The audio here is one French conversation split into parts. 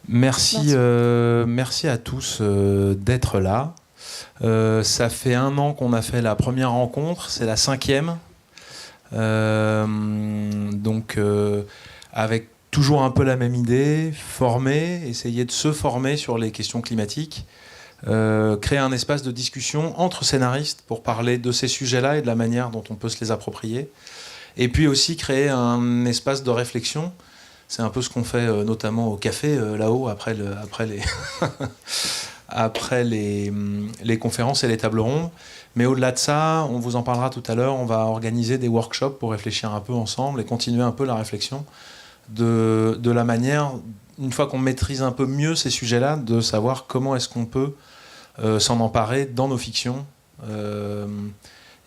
Merci, merci à tous d'être là. Ça fait 1 an qu'on a fait la première rencontre, c'est la 5e. Donc, avec toujours un peu la même idée, essayer de se former sur les questions climatiques, créer un espace de discussion entre scénaristes pour parler de ces sujets-là et de la manière dont on peut se les approprier. Et puis aussi créer un espace de réflexion. C'est un peu ce qu'on fait notamment au café là-haut après les conférences et les tables rondes. Mais au-delà de ça, on vous en parlera tout à l'heure, on va organiser des workshops pour réfléchir un peu ensemble et continuer un peu la réflexion de la manière, une fois qu'on maîtrise un peu mieux ces sujets-là, de savoir comment est-ce qu'on peut s'en emparer dans nos fictions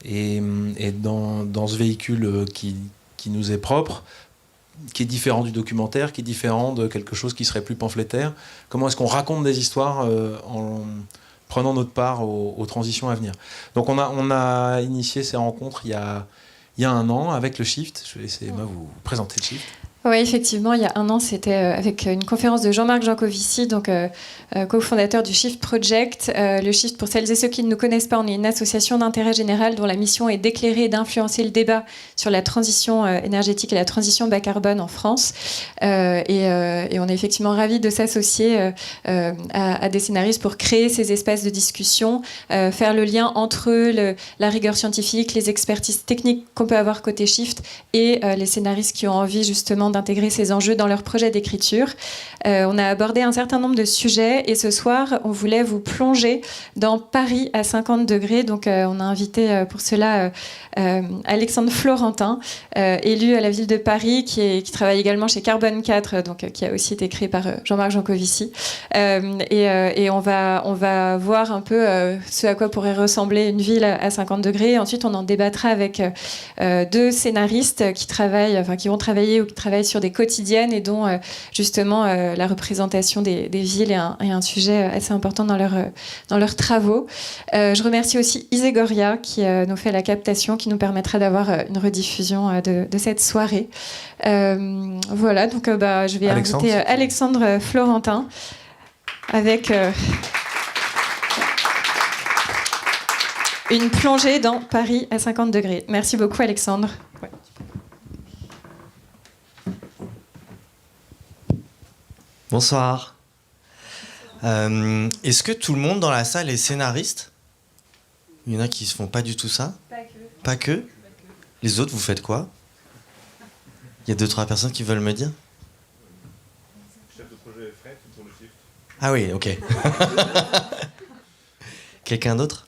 et dans ce véhicule qui nous est propre, qui est différent du documentaire, qui est différent de quelque chose qui serait plus pamphlétaire. Comment est-ce qu'on raconte des histoires en prenant notre part aux transitions à venir. Donc on a initié ces rencontres il y a 1 an avec le Shift. Je vais laisser Emma vous présenter le Shift. Oui, effectivement, il y a 1 an, c'était avec une conférence de Jean-Marc Jancovici, donc cofondateur du Shift Project. Le Shift, pour celles et ceux qui ne nous connaissent pas, on est une association d'intérêt général dont la mission est d'éclairer et d'influencer le débat sur la transition énergétique et la transition bas carbone en France. Et on est effectivement ravis de s'associer à des scénaristes pour créer ces espaces de discussion, faire le lien entre la rigueur scientifique, les expertises techniques qu'on peut avoir côté Shift et les scénaristes qui ont envie justement d'intégrer ces enjeux dans leur projet d'écriture. On a abordé un certain nombre de sujets et ce soir, on voulait vous plonger dans Paris à 50 degrés. Donc, on a invité pour cela Alexandre Florentin, élu à la ville de Paris, qui travaille également chez Carbone 4, donc, qui a aussi été créé par Jean-Marc Jancovici. Et on va voir un peu ce à quoi pourrait ressembler une ville à 50 degrés. Ensuite, on en débattra avec 2 scénaristes qui vont travailler ou qui travaillent sur des quotidiennes et dont justement la représentation des villes est un sujet assez important dans leurs travaux. Je remercie aussi Isegoria qui nous fait la captation, qui nous permettra d'avoir une rediffusion de cette soirée. Voilà, donc je vais inviter Alexandre Florentin avec une plongée dans Paris à 50 degrés. Merci beaucoup Alexandre. Ouais. Bonsoir. Est-ce que tout le monde dans la salle est scénariste ? Il y en a qui ne font pas du tout ça ? Pas que. Les autres, vous faites quoi ? Il y a 2-3 personnes qui veulent me dire ? Chef de projet fret pour le Shift. Ah oui, ok. Quelqu'un d'autre ?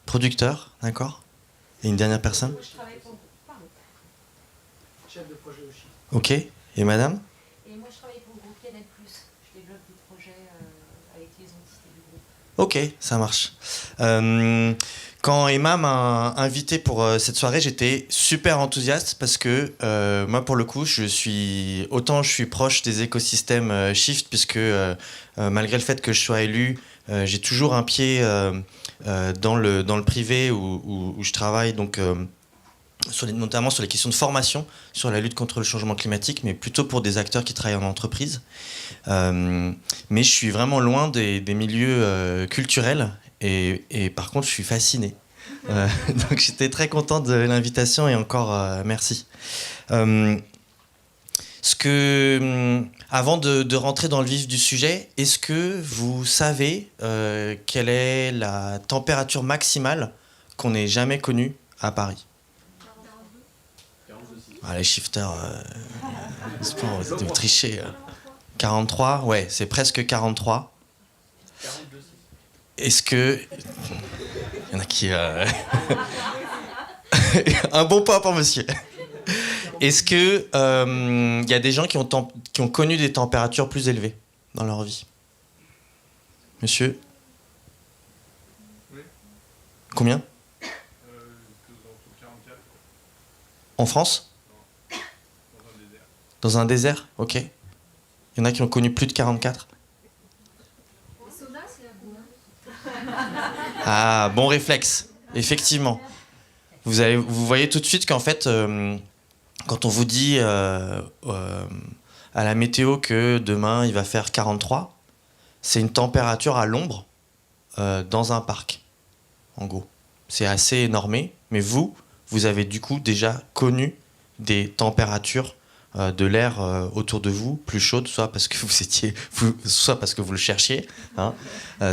Producteur, d'accord. Et une dernière personne ? Je travaille pour... Pardon. Chef de projet au Shift. Ok. Et madame ? Et moi, je travaille pour le groupe Canal+. Je développe des projets avec les entités du groupe. Ok, ça marche. Quand Emma m'a invité pour cette soirée, j'étais super enthousiaste parce que moi, pour le coup, je suis proche des écosystèmes Shift puisque malgré le fait que je sois élu, j'ai toujours un pied dans le privé où je travaille, donc notamment sur les questions de formation, sur la lutte contre le changement climatique, mais plutôt pour des acteurs qui travaillent en entreprise. Mais je suis vraiment loin des milieux culturels et par contre, je suis fasciné. Donc j'étais très content de l'invitation et encore merci. Avant de rentrer dans le vif du sujet, est-ce que vous savez quelle est la température maximale qu'on n'ait jamais connue à Paris ? Les shifters, vous trichez. 43, ouais, c'est presque 43. Est-ce que... Il y en a qui... Un bon pas pour monsieur. Est-ce que y a des gens qui ont connu des températures plus élevées dans leur vie ? Monsieur ? Oui. Combien ? 44. En France ? Non. Dans un désert. Dans un désert ? Ok. Il y en a qui ont connu plus de 44 ? Ah, bon réflexe. Effectivement. Vous voyez tout de suite qu'en fait, quand on vous dit à la météo que demain il va faire 43. C'est une température à l'ombre dans un parc, en gros. C'est assez énormé, mais vous avez du coup déjà connu des températures de l'air autour de vous plus chaudes, soit parce que soit parce que vous le cherchiez, hein,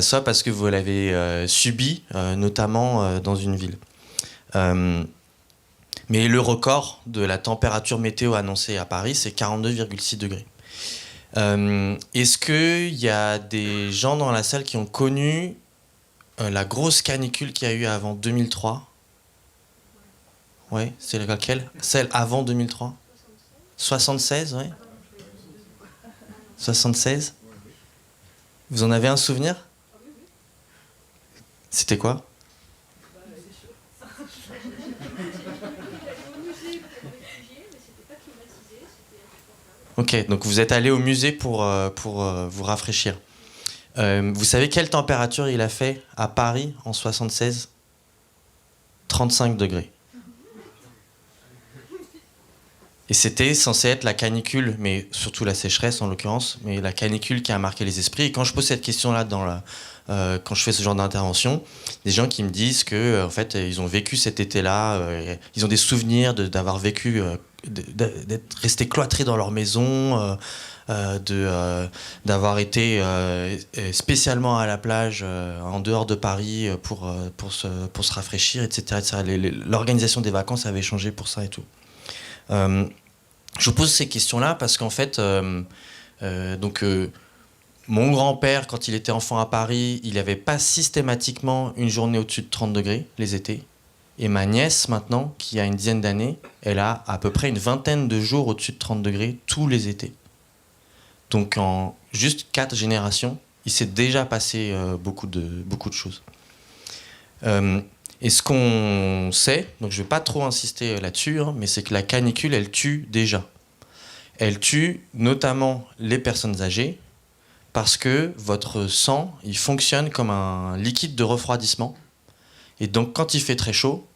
soit parce que vous l'avez subi, notamment dans une ville. Mais le record de la température météo annoncée à Paris, c'est 42,6 degrés. Est-ce qu'il y a des gens dans la salle qui ont connu la grosse canicule qu'il y a eu avant 2003 ? Ouais, c'est laquelle ? Celle avant 2003 ? 76, ouais. 76 ? Vous en avez un souvenir ? C'était quoi ? Ok, donc vous êtes allé au musée pour vous rafraîchir. Vous savez quelle température il a fait à Paris en 76 ? 35 degrés. Et c'était censé être la canicule, mais surtout la sécheresse en l'occurrence, mais la canicule qui a marqué les esprits. Et quand je pose cette question-là quand je fais ce genre d'intervention, des gens qui me disent que en fait ils ont vécu cet été-là, ils ont des souvenirs d'avoir vécu, d'être restés cloîtrés dans leur maison, d'avoir été spécialement à la plage en dehors de Paris pour se rafraîchir, etc. L'organisation des vacances avait changé pour ça et tout. Je vous pose ces questions-là parce qu'en fait, mon grand-père, quand il était enfant à Paris, il n'avait pas systématiquement une journée au-dessus de 30 degrés les étés. Et ma nièce, maintenant, qui a une dizaine d'années, elle a à peu près une vingtaine de jours au-dessus de 30 degrés tous les étés. Donc en juste 4 générations, il s'est déjà passé beaucoup de choses. Et ce qu'on sait, donc je ne vais pas trop insister là-dessus, hein, mais c'est que la canicule, elle tue déjà. Elle tue notamment les personnes âgées parce que votre sang, il fonctionne comme un liquide de refroidissement. Et donc quand il fait très chaud,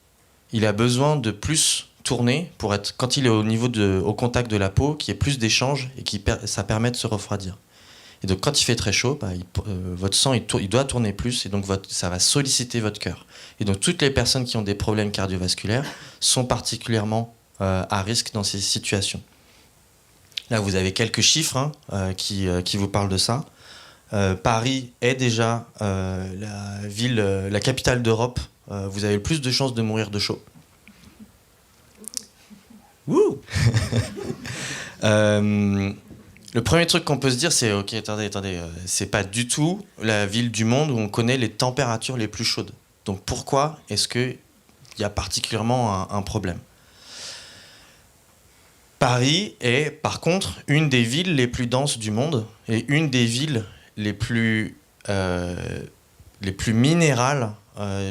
il a besoin de plus tourner pour être, quand il est au contact de la peau, qu'il y ait plus d'échanges et ça permet de se refroidir. Et donc quand il fait très chaud, votre sang il doit tourner plus et donc ça va solliciter votre cœur. Et donc toutes les personnes qui ont des problèmes cardiovasculaires sont particulièrement à risque dans ces situations. Là vous avez quelques chiffres qui vous parlent de ça. Paris est déjà la capitale d'Europe. Vous avez le plus de chances de mourir de chaud. Wouh. Le premier truc qu'on peut se dire, c'est ok, attendez, c'est pas du tout la ville du monde où on connaît les températures les plus chaudes. Donc pourquoi est-ce qu'il y a particulièrement un problème ? Paris est par contre une des villes les plus denses du monde et une des villes les plus minérales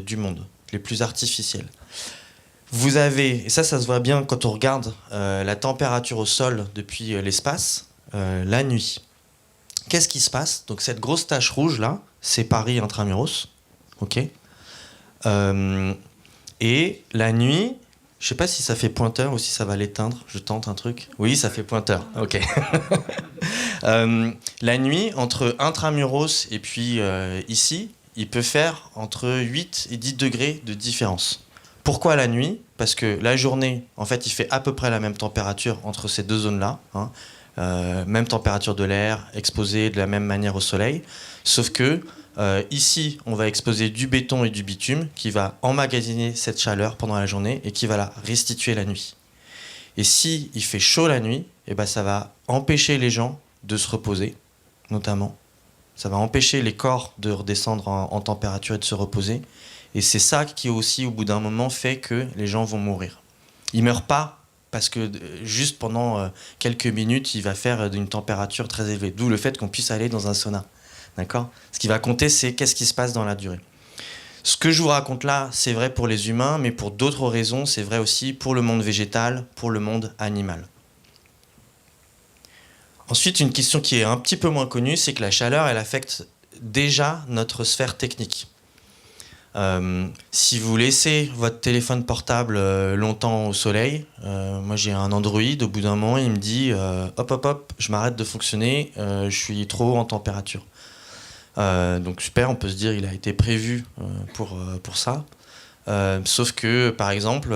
du monde, les plus artificielles. Vous avez, et ça se voit bien quand on regarde la température au sol depuis l'espace, la nuit. Qu'est-ce qui se passe ? Donc cette grosse tache rouge là, c'est Paris intramuros, ok. Et la nuit, je sais pas si ça fait pointeur ou si ça va l'éteindre. Je tente un truc. Oui, ça fait pointeur. Ok. La nuit, entre intramuros et puis ici, il peut faire entre 8 et 10 degrés de différence. Pourquoi la nuit ? Parce que la journée, en fait, il fait à peu près la même température entre ces deux zones-là. Hein. Même température de l'air, exposé de la même manière au soleil. Sauf que ici, on va exposer du béton et du bitume qui va emmagasiner cette chaleur pendant la journée et qui va la restituer la nuit. Et si il fait chaud la nuit, eh ben, ça va empêcher les gens de se reposer, notamment. Ça va empêcher les corps de redescendre en température et de se reposer. Et c'est ça qui aussi, au bout d'un moment, fait que les gens vont mourir. Ils ne meurent pas parce que juste pendant quelques minutes, il va faire d'une température très élevée. D'où le fait qu'on puisse aller dans un sauna. D'accord ? Ce qui va compter, c'est qu'est-ce qui se passe dans la durée. Ce que je vous raconte là, c'est vrai pour les humains, mais pour d'autres raisons, c'est vrai aussi pour le monde végétal, pour le monde animal. Ensuite, une question qui est un petit peu moins connue, c'est que la chaleur, elle affecte déjà notre sphère technique. Si vous laissez votre téléphone portable longtemps au soleil, moi j'ai un Android, au bout d'un moment il me dit hop, je m'arrête de fonctionner, je suis trop haut en température. Donc super, on peut se dire il a été prévu pour ça. Sauf que par exemple,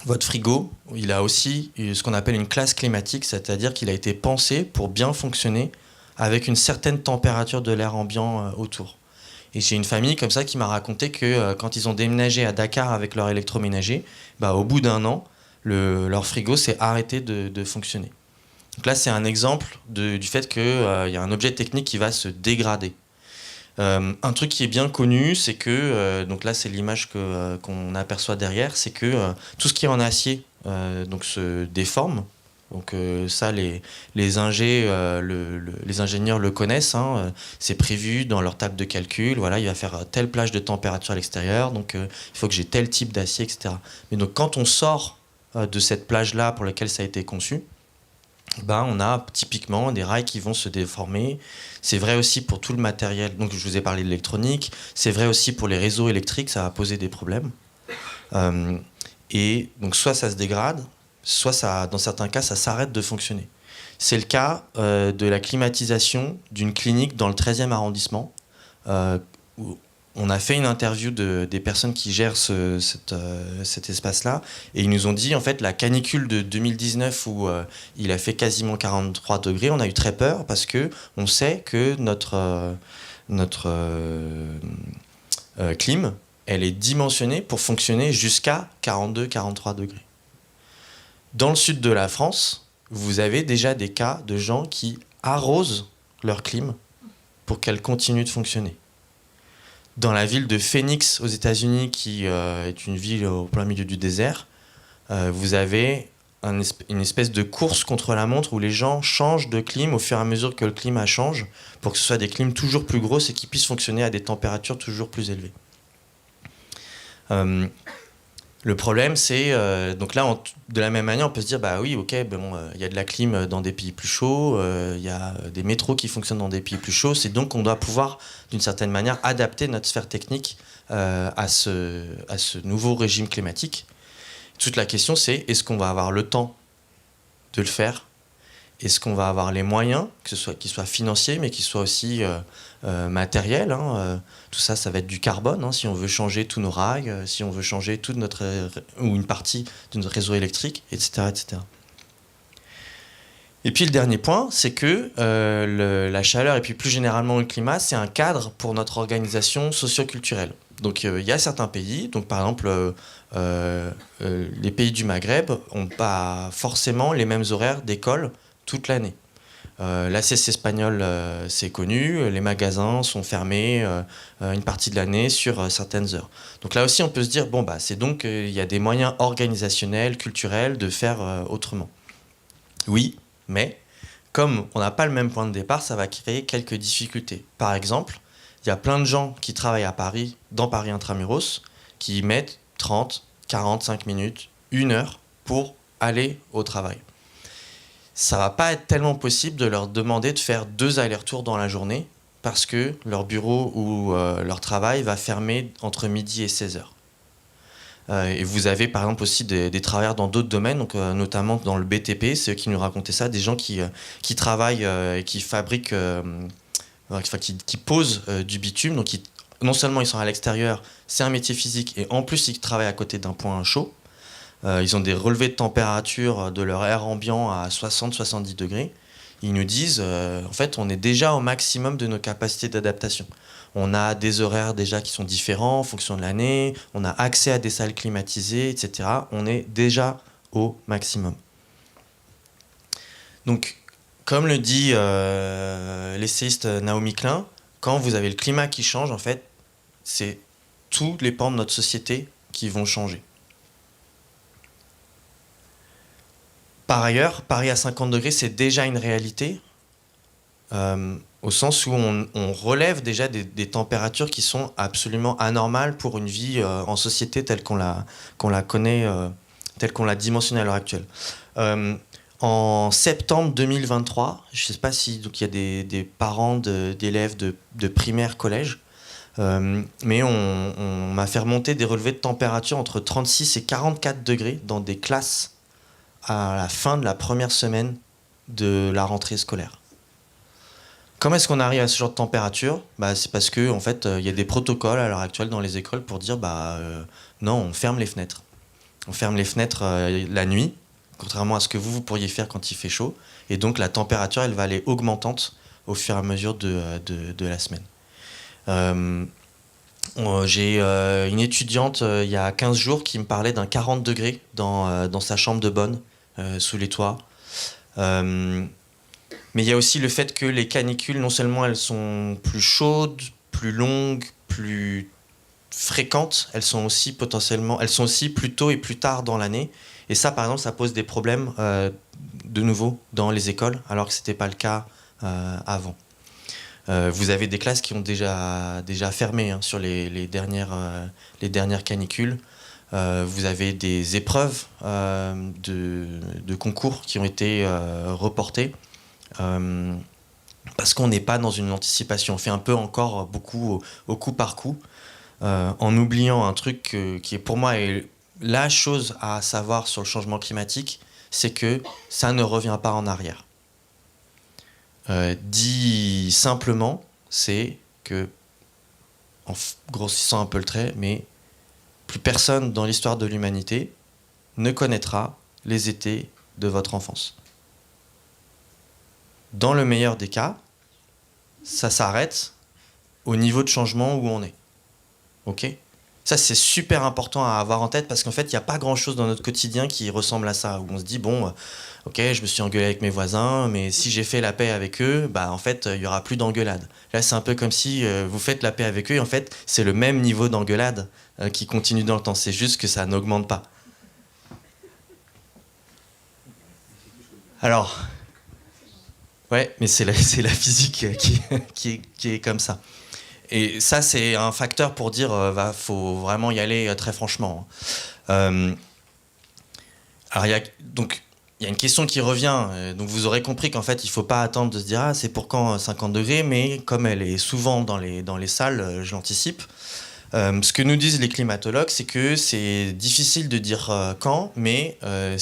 votre frigo, il a aussi ce qu'on appelle une classe climatique, c'est-à-dire qu'il a été pensé pour bien fonctionner avec une certaine température de l'air ambiant autour. Et j'ai une famille comme ça qui m'a raconté que quand ils ont déménagé à Dakar avec leur électroménager, au bout d'un an, leur frigo s'est arrêté de fonctionner. Donc là, c'est un exemple du fait qu'il y a un objet technique qui va se dégrader. Un truc qui est bien connu, c'est que, donc là c'est l'image qu'on aperçoit derrière, c'est que tout ce qui est en acier donc se déforme. Donc ça, les ingénieurs le connaissent, hein, c'est prévu dans leur table de calcul, voilà, il va faire telle plage de température à l'extérieur, donc il faut que j'ai tel type d'acier, etc. Mais donc quand on sort de cette plage-là pour laquelle ça a été conçu, on a typiquement des rails qui vont se déformer. C'est vrai aussi pour tout le matériel, donc je vous ai parlé de l'électronique, c'est vrai aussi pour les réseaux électriques, ça va poser des problèmes. Et donc soit ça se dégrade, soit ça, dans certains cas, ça s'arrête de fonctionner. C'est le cas de la climatisation d'une clinique dans le 13e arrondissement, où on a fait une interview des personnes qui gèrent cet espace-là, et ils nous ont dit, en fait, la canicule de 2019 où il a fait quasiment 43 degrés, on a eu très peur parce qu'on sait que notre clim, elle est dimensionnée pour fonctionner jusqu'à 42-43 degrés. Dans le sud de la France, vous avez déjà des cas de gens qui arrosent leur clim pour qu'elle continue de fonctionner. Dans la ville de Phoenix, aux États-Unis, qui est une ville au plein milieu du désert, vous avez une espèce de course contre la montre où les gens changent de clim au fur et à mesure que le climat change pour que ce soit des clims toujours plus grosses et qui puissent fonctionner à des températures toujours plus élevées. Le problème, c'est donc là, de la même manière, on peut se dire oui, ok, y a de la clim dans des pays plus chauds, il y a des métros qui fonctionnent dans des pays plus chauds, c'est donc qu'on doit pouvoir, d'une certaine manière, adapter notre sphère technique à ce nouveau régime climatique. Toute la question, c'est est-ce qu'on va avoir le temps de le faire ? Est-ce qu'on va avoir les moyens, qu'ils soient financiers, mais qu'ils soient aussi matériels, hein, tout ça, ça va être du carbone, hein, si on veut changer tous nos rails, si on veut changer toute ou une partie de notre réseau électrique, etc., etc. Et puis le dernier point, c'est que la chaleur et puis plus généralement le climat, c'est un cadre pour notre organisation socio-culturelle. Donc il y a certains pays, donc par exemple les pays du Maghreb n'ont pas forcément les mêmes horaires d'école toute l'année. La sieste espagnole, c'est connu, les magasins sont fermés une partie de l'année sur certaines heures. Donc là aussi, on peut se dire, c'est donc il y a des moyens organisationnels, culturels de faire autrement. Oui, mais comme on n'a pas le même point de départ, ça va créer quelques difficultés. Par exemple, il y a plein de gens qui travaillent à Paris, dans Paris Intramuros, qui mettent 30, 45 minutes, 1 heure pour aller au travail. Ça va pas être tellement possible de leur demander de faire 2 allers-retours dans la journée parce que leur bureau ou leur travail va fermer entre midi et 16 heures. Et vous avez par exemple aussi des travailleurs dans d'autres domaines, donc, notamment dans le BTP, c'est eux qui nous racontaient ça, des gens qui travaillent et qui fabriquent, qui posent du bitume, donc non seulement ils sont à l'extérieur, c'est un métier physique, et en plus ils travaillent à côté d'un point chaud. Ils ont des relevés de température de leur air ambiant à 60-70 degrés. Ils nous disent, en fait, on est déjà au maximum de nos capacités d'adaptation. On a des horaires déjà qui sont différents en fonction de l'année, on a accès à des salles climatisées, etc. On est déjà au maximum. Donc, comme le dit l'essayiste Naomi Klein, quand vous avez le climat qui change, en fait, c'est tous les pans de notre société qui vont changer. Par ailleurs, Paris à 50 degrés, c'est déjà une réalité, au sens où on relève déjà des températures qui sont absolument anormales pour une vie en société telle qu'on la connaît, telle qu'on l'a dimensionnée à l'heure actuelle. En septembre 2023, je ne sais pas si il y a des parents d'élèves de primaire, collège, Mais on m'a fait remonter des relevés de température entre 36 et 44 degrés dans des classes à la fin de la première semaine de la rentrée scolaire. Comment est-ce qu'on arrive à ce genre de température ? C'est parce que en fait, y a des protocoles à l'heure actuelle dans les écoles pour dire non, on ferme les fenêtres. On ferme les fenêtres la nuit, contrairement à ce que vous pourriez faire quand il fait chaud. Et donc la température, elle va aller augmentante au fur et à mesure de la semaine. J'ai une étudiante il y a 15 jours qui me parlait d'un 40 degrés dans sa chambre de bonne, sous les toits. Mais il y a aussi le fait que les canicules, non seulement elles sont plus chaudes, plus longues, plus fréquentes, elles sont aussi plus tôt et plus tard dans l'année. Et ça, par exemple, ça pose des problèmes de nouveau dans les écoles, alors que ce n'était pas le cas avant. Vous avez des classes qui ont déjà fermé sur les dernières canicules. Vous avez des épreuves de concours qui ont été reportées parce qu'on n'est pas dans une anticipation. On fait un peu encore beaucoup au coup par coup, en oubliant un truc qui est pour moi la chose à savoir sur le changement climatique, c'est que ça ne revient pas en arrière. Dit simplement, c'est que, en grossissant un peu le trait, mais plus personne dans l'histoire de l'humanité ne connaîtra les étés de votre enfance. Dans le meilleur des cas, ça s'arrête au niveau de changement où on est. Ok ? Ça, c'est super important à avoir en tête parce qu'en fait, il n'y a pas grand-chose dans notre quotidien qui ressemble à ça, où on se dit, bon, ok, je me suis engueulé avec mes voisins, mais si j'ai fait la paix avec eux, en fait, il n'y aura plus d'engueulade. Là, c'est un peu comme si vous faites la paix avec eux, et en fait, c'est le même niveau d'engueulade qui continue dans le temps. C'est juste que ça n'augmente pas. Alors, ouais, mais c'est la physique qui est comme ça. Et ça, c'est un facteur pour dire faut vraiment y aller très franchement. Alors, il y a une question qui revient. Donc, vous aurez compris qu'en fait, il ne faut pas attendre de se dire c'est pour quand 50 degrés, mais comme elle est souvent dans les salles, je l'anticipe. Ce que nous disent les climatologues, c'est que c'est difficile de dire quand, mais on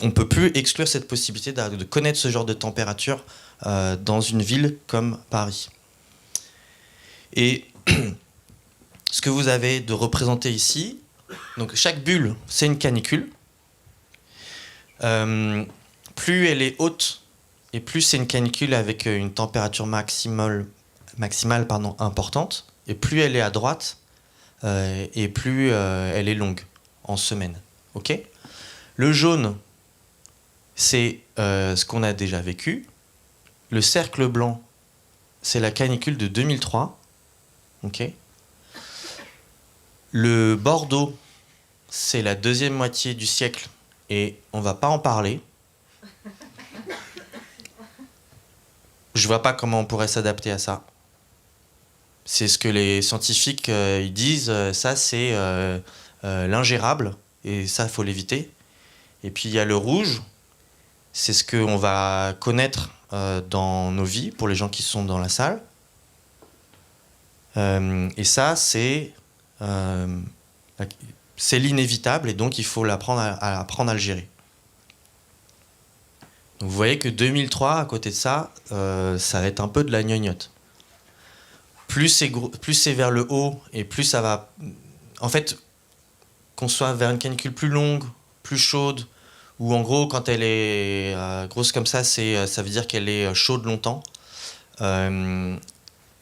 ne peut plus exclure cette possibilité de connaître ce genre de température dans une ville comme Paris. Et ce que vous avez de représenté ici, donc chaque bulle, c'est une canicule. Plus elle est haute, et plus c'est une canicule avec une température maximale importante, et plus elle est à droite, et plus elle est longue en semaine. Ok ? Le jaune, c'est ce qu'on a déjà vécu. Le cercle blanc, c'est la canicule de 2003. Okay. Le bordeaux, c'est la deuxième moitié du siècle et on va pas en parler. Je vois pas comment on pourrait s'adapter à ça. C'est ce que les scientifiques ils disent, ça c'est l'ingérable et ça faut l'éviter. Et puis il y a le rouge, c'est ce qu'on va connaître dans nos vies pour les gens qui sont dans la salle. Et ça, c'est l'inévitable et donc il faut apprendre à le gérer. Donc vous voyez que 2003, à côté de ça, ça va être un peu de la gnognotte. Plus c'est vers le haut et plus ça va... En fait, qu'on soit vers une canicule plus longue, plus chaude, ou en gros, quand elle est grosse comme ça, ça veut dire qu'elle est chaude longtemps.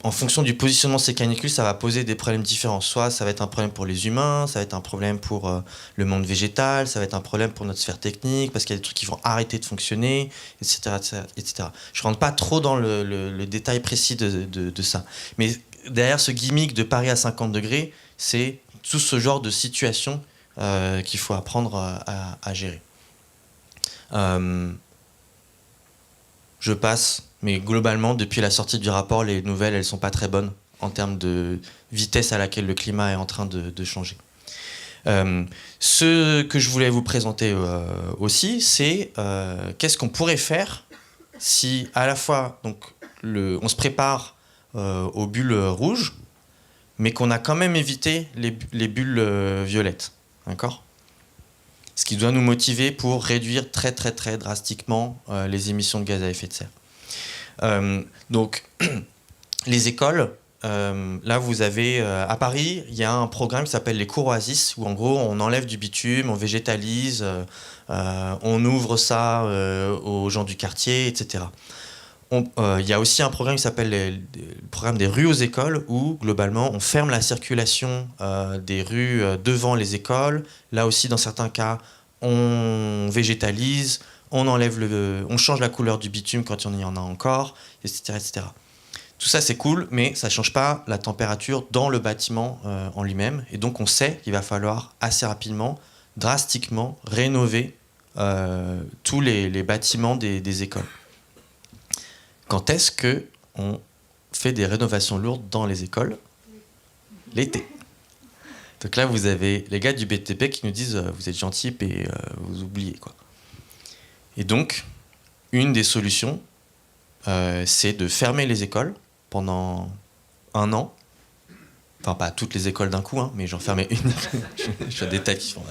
En fonction du positionnement de ces canicules, ça va poser des problèmes différents. Soit ça va être un problème pour les humains, ça va être un problème pour le monde végétal, ça va être un problème pour notre sphère technique, parce qu'il y a des trucs qui vont arrêter de fonctionner, etc. etc. Je ne rentre pas trop dans le détail précis de ça. Mais derrière ce gimmick de Paris à 50 degrés, c'est tout ce genre de situation qu'il faut apprendre à gérer. Je passe... Mais globalement, depuis la sortie du rapport, les nouvelles, elles ne sont pas très bonnes en termes de vitesse à laquelle le climat est en train de changer. Ce que je voulais vous présenter aussi, c'est qu'est-ce qu'on pourrait faire si, à la fois, on se prépare aux bulles rouges, mais qu'on a quand même évité les bulles violettes. D'accord ? Ce qui doit nous motiver pour réduire très très très drastiquement les émissions de gaz à effet de serre. Donc, les écoles, là vous avez à Paris, il y a un programme qui s'appelle les cours Oasis, où en gros on enlève du bitume, on végétalise, on ouvre ça aux gens du quartier, etc. Il y a aussi un programme qui s'appelle le programme des rues aux écoles, où globalement on ferme la circulation des rues devant les écoles. Là aussi, dans certains cas, on végétalise, on change la couleur du bitume quand il y en a encore, etc., etc. Tout ça c'est cool, mais ça ne change pas la température dans le bâtiment en lui-même. Et donc on sait qu'il va falloir assez rapidement, drastiquement, rénover tous les bâtiments des écoles. Quand est-ce qu'on fait des rénovations lourdes dans les écoles ? L'été. Donc là, vous avez les gars du BTP qui nous disent vous êtes gentils et vous oubliez, quoi. Et donc, une des solutions, c'est de fermer les écoles pendant 1 an. Enfin, pas toutes les écoles d'un coup, hein, mais j'en fermais une. Je fais des têtes qui font.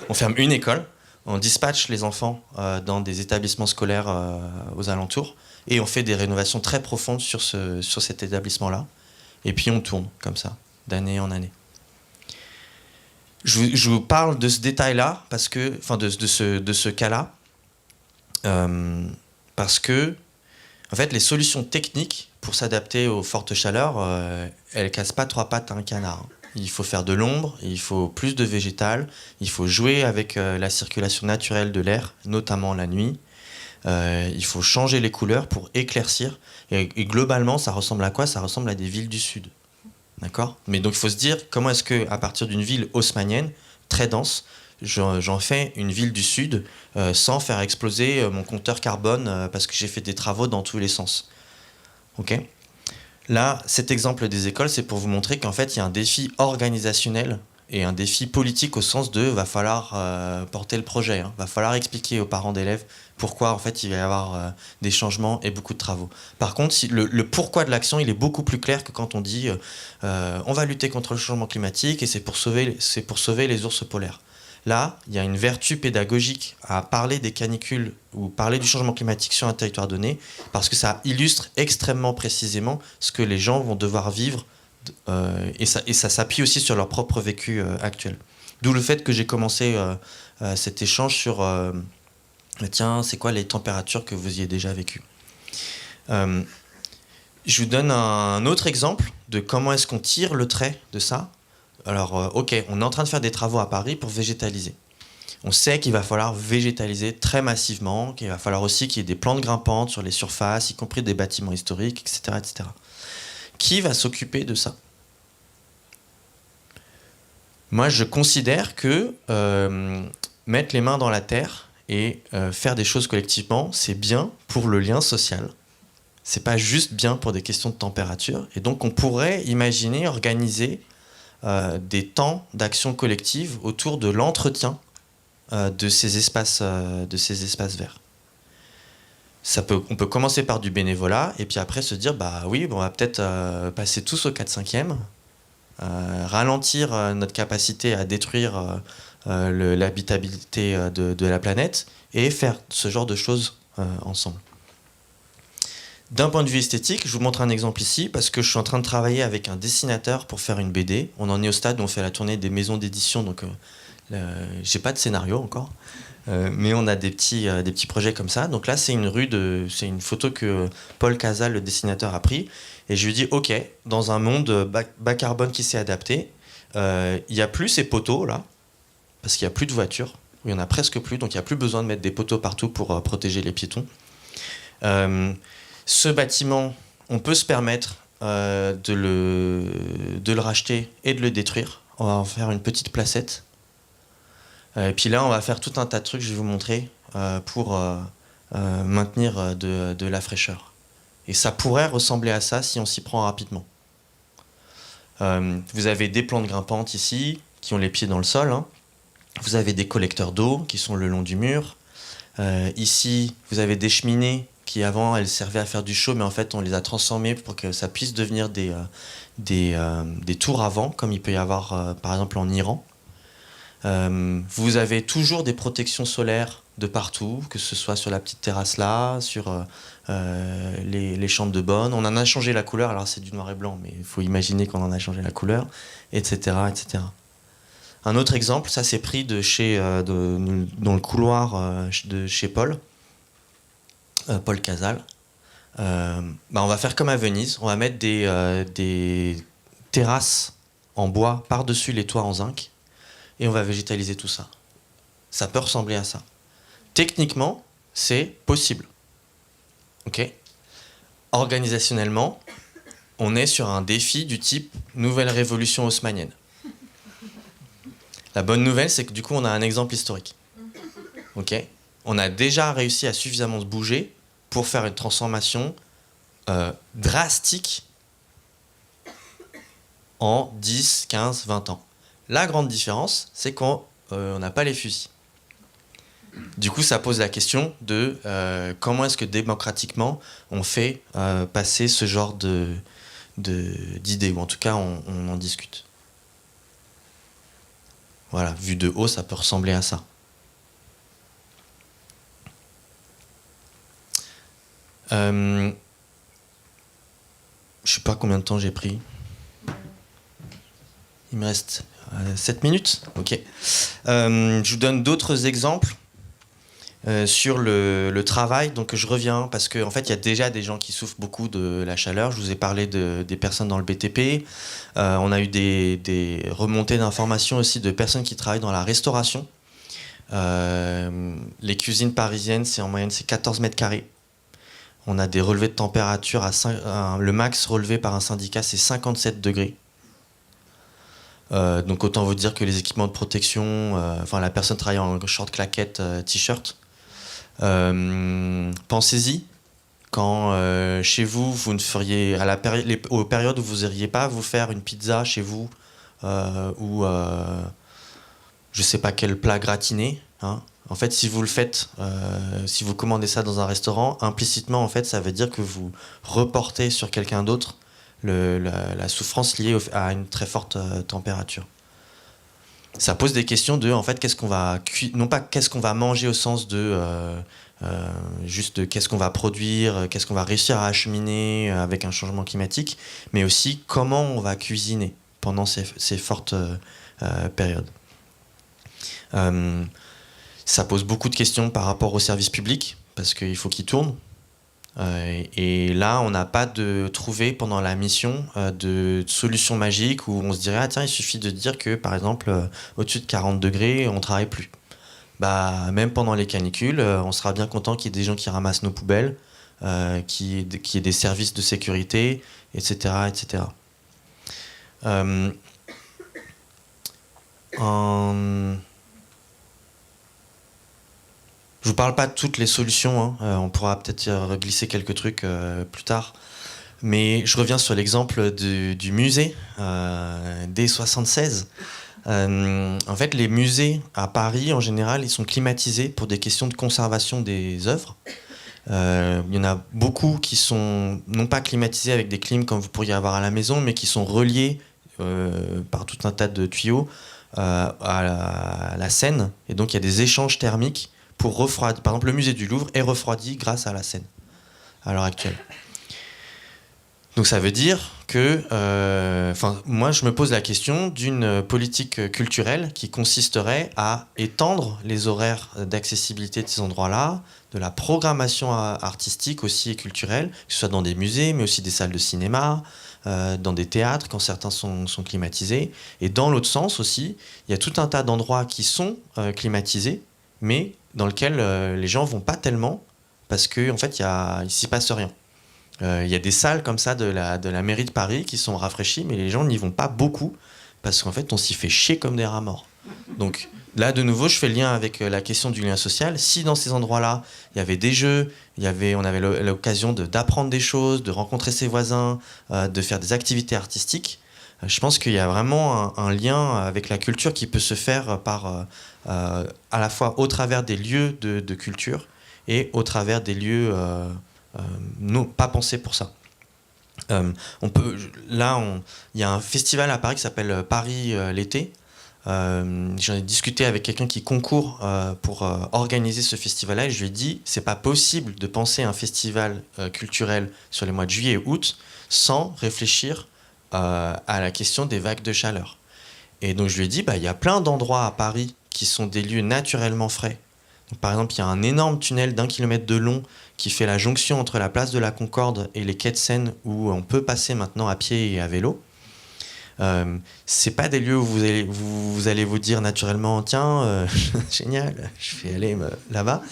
On ferme une école, on dispatche les enfants dans des établissements scolaires aux alentours. Et on fait des rénovations très profondes sur cet établissement-là. Et puis on tourne comme ça, d'année en année. Je vous parle de ce détail-là, parce que, enfin de ce cas-là, parce que, en fait, les solutions techniques pour s'adapter aux fortes chaleurs, elles ne cassent pas 3 pattes à un canard. Il faut faire de l'ombre, il faut plus de végétal, il faut jouer avec la circulation naturelle de l'air, notamment la nuit. Il faut changer les couleurs pour éclaircir. Et globalement, ça ressemble à quoi ? Ça ressemble à des villes du Sud. D'accord ? Mais donc, il faut se dire, comment est-ce qu'à partir d'une ville haussmannienne, très dense, j'en fais une ville du Sud sans faire exploser mon compteur carbone parce que j'ai fait des travaux dans tous les sens. Ok ? Là, cet exemple des écoles, c'est pour vous montrer qu'en fait, il y a un défi organisationnel et un défi politique au sens de va falloir porter le projet, hein, va falloir expliquer aux parents d'élèves pourquoi en fait il va y avoir des changements et beaucoup de travaux. Par contre, le pourquoi de l'action, il est beaucoup plus clair que quand on dit on va lutter contre le changement climatique et c'est pour sauver les ours polaires. Là, il y a une vertu pédagogique à parler des canicules ou parler du changement climatique sur un territoire donné, parce que ça illustre extrêmement précisément ce que les gens vont devoir vivre, et ça s'appuie aussi sur leur propre vécu actuel. D'où le fait que j'ai commencé cet échange sur tiens, c'est quoi les températures que vous y avez déjà vécues. Je vous donne un autre exemple de comment est-ce qu'on tire le trait de ça. Alors, ok, on est en train de faire des travaux à Paris pour végétaliser. On sait qu'il va falloir végétaliser très massivement, qu'il va falloir aussi qu'il y ait des plantes grimpantes sur les surfaces, y compris des bâtiments historiques, etc., etc. Qui va s'occuper de ça ? Moi, je considère que mettre les mains dans la terre et faire des choses collectivement, c'est bien pour le lien social. C'est pas juste bien pour des questions de température. Et donc, on pourrait imaginer organiser des temps d'action collective autour de l'entretien de ces espaces verts. On peut commencer par du bénévolat et puis après se dire bah oui, on va peut-être passer tous au 4/5e, ralentir notre capacité à détruire l'habitabilité de la planète et faire ce genre de choses ensemble. D'un point de vue esthétique, je vous montre un exemple ici parce que je suis en train de travailler avec un dessinateur pour faire une BD. On en est au stade où on fait la tournée des maisons d'édition, donc j'ai pas de scénario encore, mais on a des petits projets comme ça. Donc là, c'est une photo que Paul Casal, le dessinateur, a pris, et je lui dis ok, dans un monde bas carbone qui s'est adapté, il y a plus ces poteaux là, parce qu'il y a plus de voitures, il y en a presque plus, donc il y a plus besoin de mettre des poteaux partout pour protéger les piétons. Ce bâtiment, on peut se permettre de le racheter et de le détruire. On va en faire une petite placette. Et puis là, on va faire tout un tas de trucs, je vais vous montrer, pour maintenir de la fraîcheur. Et ça pourrait ressembler à ça si on s'y prend rapidement. Vous avez des plantes grimpantes ici, qui ont les pieds dans le sol, hein. Vous avez des collecteurs d'eau qui sont le long du mur. Ici, vous avez des cheminées qui avant elles servaient à faire du chaud, mais en fait on les a transformées pour que ça puisse devenir des tours à vent, comme il peut y avoir par exemple en Iran. Vous avez toujours des protections solaires de partout, que ce soit sur la petite terrasse là, sur les chambres de bonne. On en a changé la couleur, alors c'est du noir et blanc, mais il faut imaginer qu'on en a changé la couleur, etc. etc. Un autre exemple, ça c'est pris de dans le couloir de chez Paul Casal. On va faire comme à Venise, on va mettre des terrasses en bois par-dessus les toits en zinc et on va végétaliser tout ça. Ça peut ressembler à ça. Techniquement, c'est possible. Ok ? Organisationnellement, on est sur un défi du type nouvelle révolution haussmannienne. La bonne nouvelle, c'est que du coup, on a un exemple historique. Ok ? On a déjà réussi à suffisamment se bouger pour faire une transformation drastique en 10, 15, 20 ans. La grande différence, c'est qu'on n'a pas les fusils. Du coup, ça pose la question de comment est-ce que démocratiquement on fait passer ce genre d'idées, ou en tout cas on en discute. Voilà, vu de haut, ça peut ressembler à ça. Je sais pas combien de temps j'ai pris. Il me reste 7 minutes. Ok. Je vous donne d'autres exemples sur le travail. Donc je reviens parce qu'en fait, il y a déjà des gens qui souffrent beaucoup de la chaleur. Je vous ai parlé des personnes dans le BTP. On a eu des remontées d'informations aussi de personnes qui travaillent dans la restauration. Les cuisines parisiennes, en moyenne, c'est 14 mètres carrés. On a des relevés de température, le max relevé par un syndicat, c'est 57 degrés. Donc autant vous dire que les équipements de protection, la personne travaille en short, claquette, t-shirt. Pensez-y, quand chez vous, vous ne feriez, aux périodes où vous n'iriez pas vous faire une pizza chez vous, ou je ne sais pas quel plat gratiné, hein. En fait, si vous le faites, si vous commandez ça dans un restaurant, implicitement, en fait, ça veut dire que vous reportez sur quelqu'un d'autre la souffrance liée à une très forte température. Ça pose des questions de, en fait, qu'est-ce qu'on va non pas qu'est-ce qu'on va manger au sens de juste qu'est-ce qu'on va produire, qu'est-ce qu'on va réussir à acheminer avec un changement climatique, mais aussi comment on va cuisiner pendant ces fortes périodes. Ça pose beaucoup de questions par rapport au service public, parce qu'il faut qu'il tourne. Et là, on n'a pas trouvé pendant la mission de solution magique où on se dirait, ah tiens, il suffit de dire que, par exemple, au-dessus de 40 degrés, on ne travaille plus. Même pendant les canicules, on sera bien content qu'il y ait des gens qui ramassent nos poubelles, qu'il y ait des services de sécurité, etc. etc. Je vous parle pas de toutes les solutions, hein. On pourra peut-être glisser quelques trucs plus tard. Mais je reviens sur l'exemple du musée D76. En fait, les musées à Paris, en général, ils sont climatisés pour des questions de conservation des œuvres. Il y en a beaucoup qui sont non pas climatisés avec des clims comme vous pourriez avoir à la maison, mais qui sont reliés par tout un tas de tuyaux à la Seine. Et donc, il y a des échanges thermiques pour refroidir. Par exemple, le musée du Louvre est refroidi grâce à la Seine, à l'heure actuelle. Donc ça veut dire que, moi je me pose la question d'une politique culturelle qui consisterait à étendre les horaires d'accessibilité de ces endroits-là, de la programmation artistique aussi et culturelle, que ce soit dans des musées, mais aussi des salles de cinéma, dans des théâtres quand certains sont climatisés. Et dans l'autre sens aussi, il y a tout un tas d'endroits qui sont climatisés, mais dans lesquels les gens vont pas tellement parce qu'en fait il s'y passe rien. Il y a des salles comme ça de la mairie de Paris qui sont rafraîchies, mais les gens n'y vont pas beaucoup parce qu'en fait on s'y fait chier comme des rats morts. Donc là de nouveau je fais le lien avec la question du lien social. Si dans ces endroits-là il y avait des jeux, on avait l'occasion d'apprendre des choses, de rencontrer ses voisins, de faire des activités artistiques, je pense qu'il y a vraiment un lien avec la culture qui peut se faire à la fois au travers des lieux de culture et au travers des lieux non, pas pensé pour ça. Il y a un festival à Paris qui s'appelle Paris l'été. J'en ai discuté avec quelqu'un qui concourt pour organiser ce festival-là et je lui ai dit c'est pas possible de penser un festival culturel sur les mois de juillet et août sans réfléchir à la question des vagues de chaleur. Et donc je lui ai dit il y a plein d'endroits à Paris qui sont des lieux naturellement frais. Donc, par exemple, il y a un énorme tunnel d'1 kilomètre de long qui fait la jonction entre la place de la Concorde et les quais de Seine où on peut passer maintenant à pied et à vélo. C'est pas des lieux où vous allez vous dire naturellement tiens génial je vais aller là-bas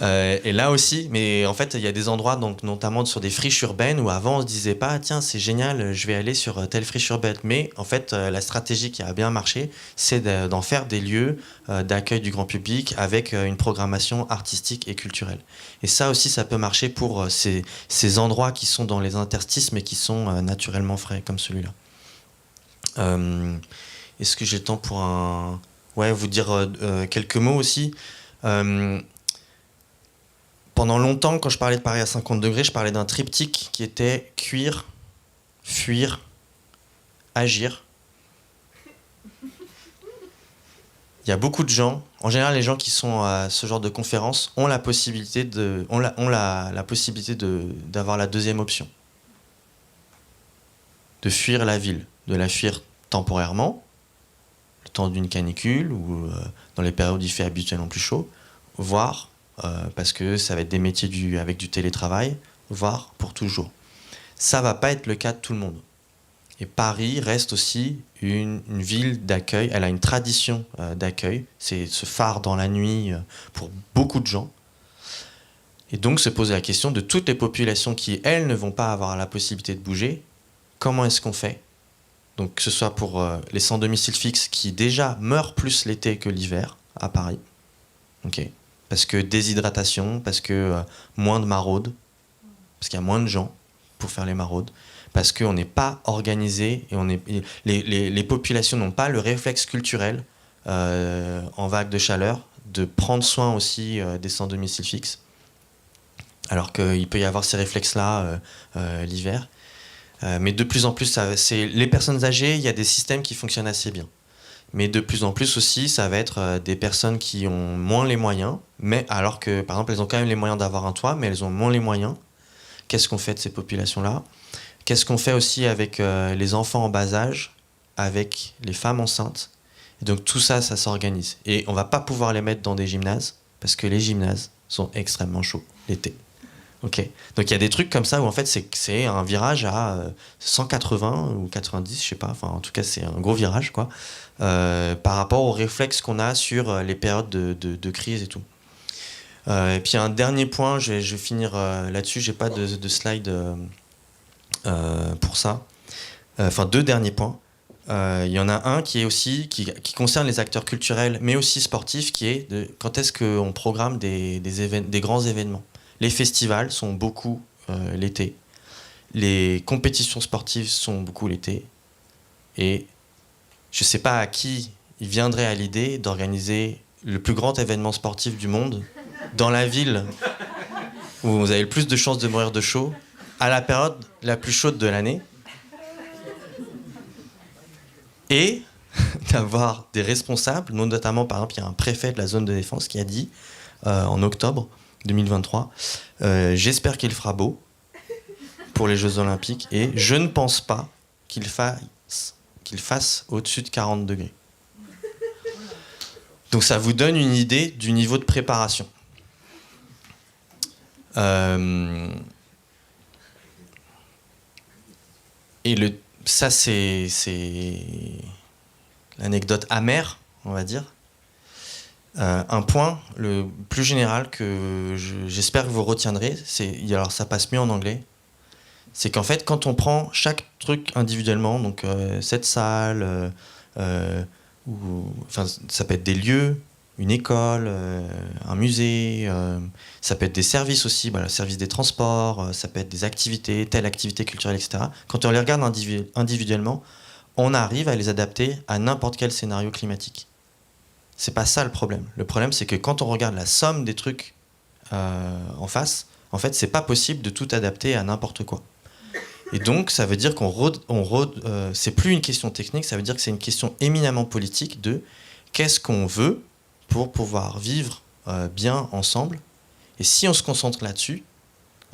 et là aussi mais en fait il y a des endroits donc notamment sur des friches urbaines où avant on se disait pas tiens c'est génial je vais aller sur telle friche urbaine mais en fait la stratégie qui a bien marché c'est d'en faire des lieux d'accueil du grand public avec une programmation artistique et culturelle et ça aussi ça peut marcher pour ces endroits qui sont dans les interstices mais qui sont naturellement frais comme celui-là. Est-ce que j'ai le temps pour vous dire quelques mots aussi. Pendant longtemps, quand je parlais de Paris à 50 degrés, je parlais d'un triptyque qui était cuire, fuir, agir. Il y a beaucoup de gens, en général les gens qui sont à ce genre de conférences ont la possibilité d'avoir la deuxième option. De fuir la ville, de la fuir temporairement, le temps d'une canicule ou dans les périodes où il fait habituellement plus chaud, voire parce que ça va être des métiers avec du télétravail, voire pour toujours. Ça va pas être le cas de tout le monde. Et Paris reste aussi une ville d'accueil, elle a une tradition d'accueil, c'est ce phare dans la nuit pour beaucoup de gens. Et donc se pose la question de toutes les populations qui, elles, ne vont pas avoir la possibilité de bouger, comment est-ce qu'on fait ? Donc que ce soit pour les sans domicile fixe qui déjà meurent plus l'été que l'hiver à Paris, okay. Parce que déshydratation, parce que moins de maraudes, parce qu'il y a moins de gens pour faire les maraudes, parce qu'on n'est pas organisé et les populations n'ont pas le réflexe culturel en vague de chaleur de prendre soin aussi des sans domicile fixe, alors qu'il peut y avoir ces réflexes-là l'hiver. Mais de plus en plus, c'est les personnes âgées, il y a des systèmes qui fonctionnent assez bien. Mais de plus en plus aussi, ça va être des personnes qui ont moins les moyens, mais alors que, par exemple, elles ont quand même les moyens d'avoir un toit, mais elles ont moins les moyens. Qu'est-ce qu'on fait de ces populations-là ? Qu'est-ce qu'on fait aussi avec les enfants en bas âge, avec les femmes enceintes ? Et donc tout ça, ça s'organise. Et on ne va pas pouvoir les mettre dans des gymnases, parce que les gymnases sont extrêmement chauds l'été. Okay. Donc il y a des trucs comme ça où en fait c'est un virage à 180 ou 90, je sais pas, enfin en tout cas c'est un gros virage quoi, par rapport aux réflexes qu'on a sur les périodes de crise et tout. Et puis un dernier point, je vais finir là-dessus, j'ai pas de slide pour ça. Enfin deux derniers points. Il y en a un qui est aussi qui concerne les acteurs culturels mais aussi sportifs, qui est quand est-ce qu'on programme des grands événements. Les festivals sont beaucoup l'été. Les compétitions sportives sont beaucoup l'été. Et je ne sais pas à qui il viendrait à l'idée d'organiser le plus grand événement sportif du monde dans la ville où vous avez le plus de chances de mourir de chaud à la période la plus chaude de l'année. Et d'avoir des responsables, notamment par exemple il y a un préfet de la zone de défense qui a dit en octobre 2023, j'espère qu'il fera beau pour les Jeux Olympiques et je ne pense pas qu'il fasse au-dessus de 40 degrés. Donc ça vous donne une idée du niveau de préparation. Et ça c'est l'anecdote amère, on va dire. Un point le plus général que j'espère que vous retiendrez, alors ça passe mieux en anglais, c'est qu'en fait quand on prend chaque truc individuellement, donc cette salle, ça peut être des lieux, une école, un musée, ça peut être des services aussi, le service des transports, ça peut être des activités, telle activité culturelle, etc. Quand on les regarde individuellement, on arrive à les adapter à n'importe quel scénario climatique. C'est pas ça le problème. Le problème, c'est que quand on regarde la somme des trucs en face, En fait, c'est pas possible de tout adapter à n'importe quoi. Et donc, ça veut dire c'est plus une question technique, ça veut dire que c'est une question éminemment politique de qu'est-ce qu'on veut pour pouvoir vivre bien ensemble. Et si on se concentre là-dessus,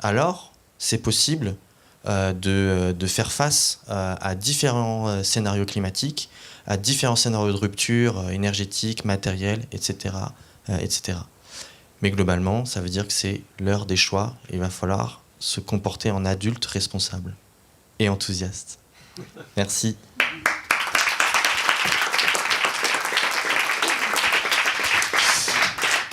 alors c'est possible de faire face à différents scénarios climatiques, à différents scénarios de rupture énergétique, matérielle, etc., etc. Mais globalement, ça veut dire que c'est l'heure des choix et il va falloir se comporter en adulte responsable et enthousiaste. Merci.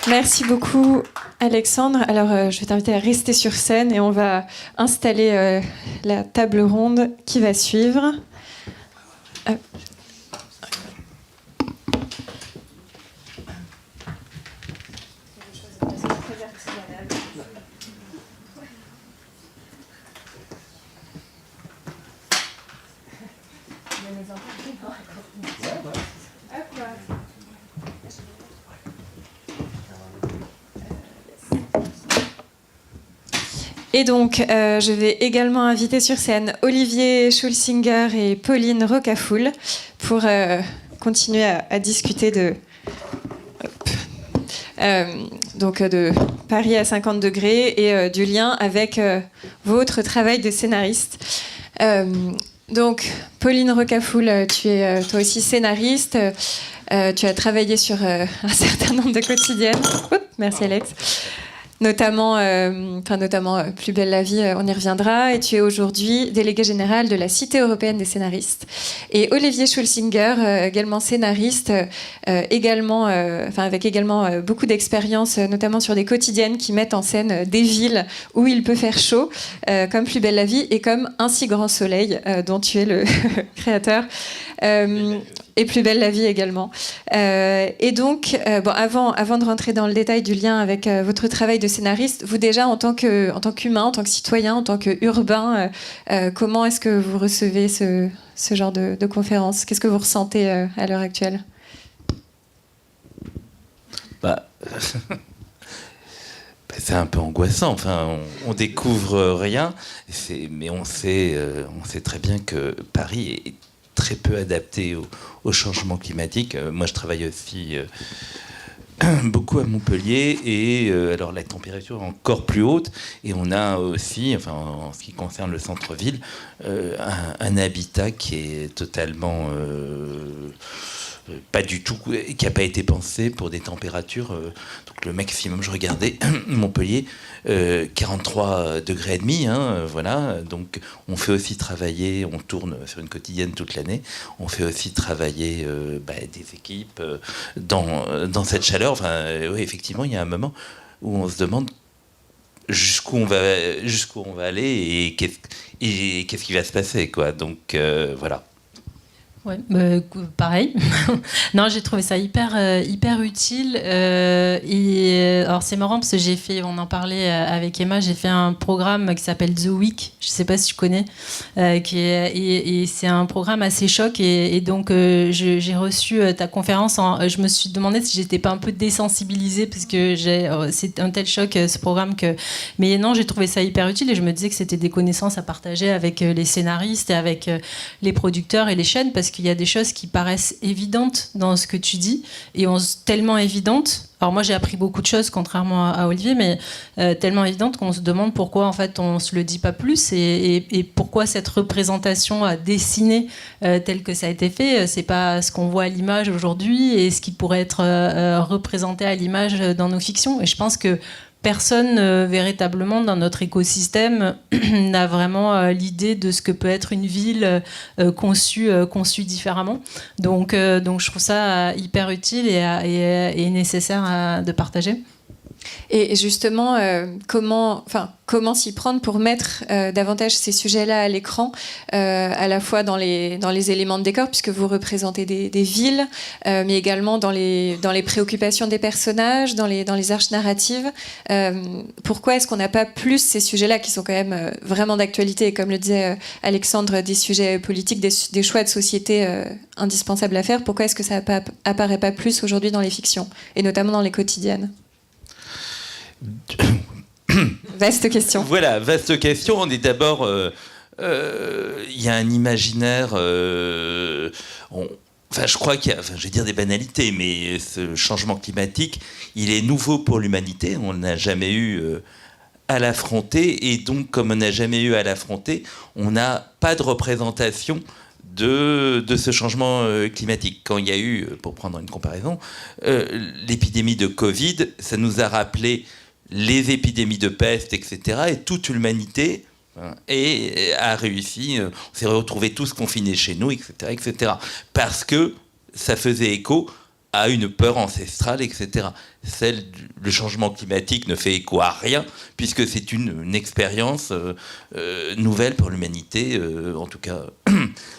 Merci beaucoup, Alexandre. Alors, je vais t'inviter à rester sur scène et on va installer la table ronde qui va suivre. Et donc, je vais également inviter sur scène Olivier Schulsinger et Pauline Rocafoul pour continuer à discuter de Paris à 50 degrés et du lien avec votre travail de scénariste. Donc, Pauline Rocafoul, tu es toi aussi scénariste. Tu as travaillé sur un certain nombre de quotidiennes. Oups, merci Alex. Notamment Plus belle la vie, on y reviendra. Et tu es aujourd'hui délégué général de la Cité européenne des scénaristes. Et Olivier Schulsinger, également scénariste, avec également beaucoup d'expérience, notamment sur des quotidiennes qui mettent en scène des villes où il peut faire chaud, comme Plus belle la vie et comme Un si grand soleil, dont tu es le créateur. Et Plus belle la vie également. Et donc, avant de rentrer dans le détail du lien avec votre travail de scénariste, vous déjà, en tant qu'humain, en tant que citoyen, en tant qu'urbain, comment est-ce que vous recevez ce genre de conférence ? Qu'est-ce que vous ressentez à l'heure actuelle ? C'est un peu angoissant. Enfin, on découvre rien, mais on sait très bien que Paris est très peu adapté au changement climatique. Moi, je travaille aussi beaucoup à Montpellier et alors la température est encore plus haute et on a aussi, enfin, en ce qui concerne le centre-ville, un habitat qui est totalement pas du tout, qui n'a pas été pensé pour des températures. Donc le maximum, je regardais Montpellier, 43 degrés et demi, voilà. Donc on fait aussi travailler, on tourne sur une quotidienne toute l'année. On fait aussi travailler des équipes dans cette chaleur. Enfin, oui, effectivement, il y a un moment où on se demande jusqu'où on va aller et qu'est-ce qui va se passer, quoi. Donc voilà. Ouais, pareil. Non, j'ai trouvé ça hyper utile. Alors c'est marrant parce que on en parlait avec Emma, j'ai fait un programme qui s'appelle The Week. Je sais pas si tu connais, et c'est un programme assez choc. Et donc j'ai reçu ta conférence. Je me suis demandé si j'étais pas un peu désensibilisée parce que c'est un tel choc ce programme que. Mais non, j'ai trouvé ça hyper utile et je me disais que c'était des connaissances à partager avec les scénaristes et avec les producteurs et les chaînes parce qu'il y a des choses qui paraissent évidentes dans ce que tu dis et tellement évidentes. Alors moi j'ai appris beaucoup de choses contrairement à Olivier, mais tellement évidentes qu'on se demande pourquoi en fait on se le dit pas plus et pourquoi cette représentation à dessiner telle que ça a été fait, c'est pas ce qu'on voit à l'image aujourd'hui et ce qui pourrait être représenté à l'image dans nos fictions. Et je pense que personne véritablement dans notre écosystème n'a vraiment l'idée de ce que peut être une ville conçue différemment. Donc je trouve ça hyper utile et nécessaire de partager. Et justement, comment s'y prendre pour mettre davantage ces sujets-là à l'écran, à la fois dans les éléments de décor, puisque vous représentez des villes, mais également dans les préoccupations des personnages, dans les arches narratives. Pourquoi est-ce qu'on n'a pas plus ces sujets-là qui sont quand même vraiment d'actualité, et comme le disait Alexandre, des sujets politiques, des choix de société indispensables à faire? Pourquoi est-ce que ça apparaît pas plus aujourd'hui dans les fictions, et notamment dans les quotidiennes? Vaste question. Voilà, vaste question. On est d'abord... il y a un imaginaire... Enfin, je crois qu'il y a, je vais dire des banalités, mais ce changement climatique, il est nouveau pour l'humanité. On n'a jamais eu à l'affronter. Et donc, comme on n'a jamais eu à l'affronter, on n'a pas de représentation de ce changement climatique. Quand il y a eu, pour prendre une comparaison, l'épidémie de Covid, ça nous a rappelé les épidémies de peste, etc. Et toute l'humanité a réussi, on s'est retrouvés tous confinés chez nous, etc., etc. Parce que ça faisait écho à une peur ancestrale, etc. Le changement climatique ne fait écho à rien, puisque c'est une expérience nouvelle pour l'humanité. En tout cas,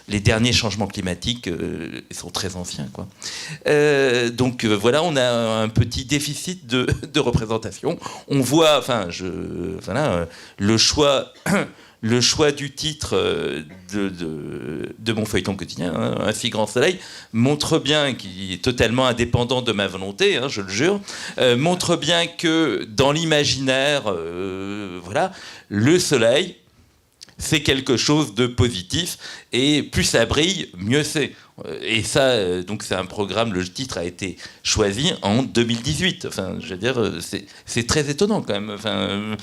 les derniers changements climatiques sont très anciens, quoi. Donc voilà, on a un petit déficit de représentation. On voit, le choix du titre de mon feuilleton quotidien, Un si grand soleil, montre bien, qui est totalement indépendant de ma volonté, je le jure, montre bien que dans l'imaginaire, le soleil, c'est quelque chose de positif, et plus ça brille, mieux c'est. Et ça, donc c'est un programme, le titre a été choisi en 2018. Enfin, je veux dire, c'est très étonnant quand même. Enfin,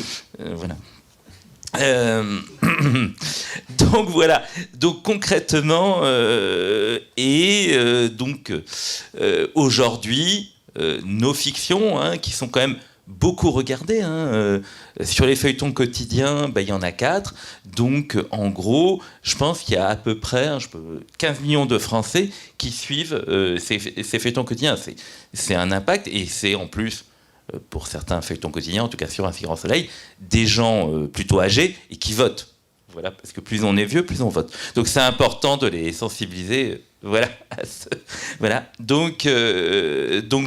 voilà. Donc voilà. Donc concrètement, aujourd'hui, nos fictions, qui sont quand même beaucoup regardées, sur les feuilletons quotidiens, il y en a 4. Donc en gros, je pense qu'il y a à peu près 15 millions de Français qui suivent ces feuilletons quotidiens. C'est un impact, et c'est en plus, pour certains feuilletons quotidiens, en tout cas sur Un si grand soleil, des gens plutôt âgés et qui votent. Voilà, parce que plus on est vieux, plus on vote. Donc c'est important de les sensibiliser. Voilà. Donc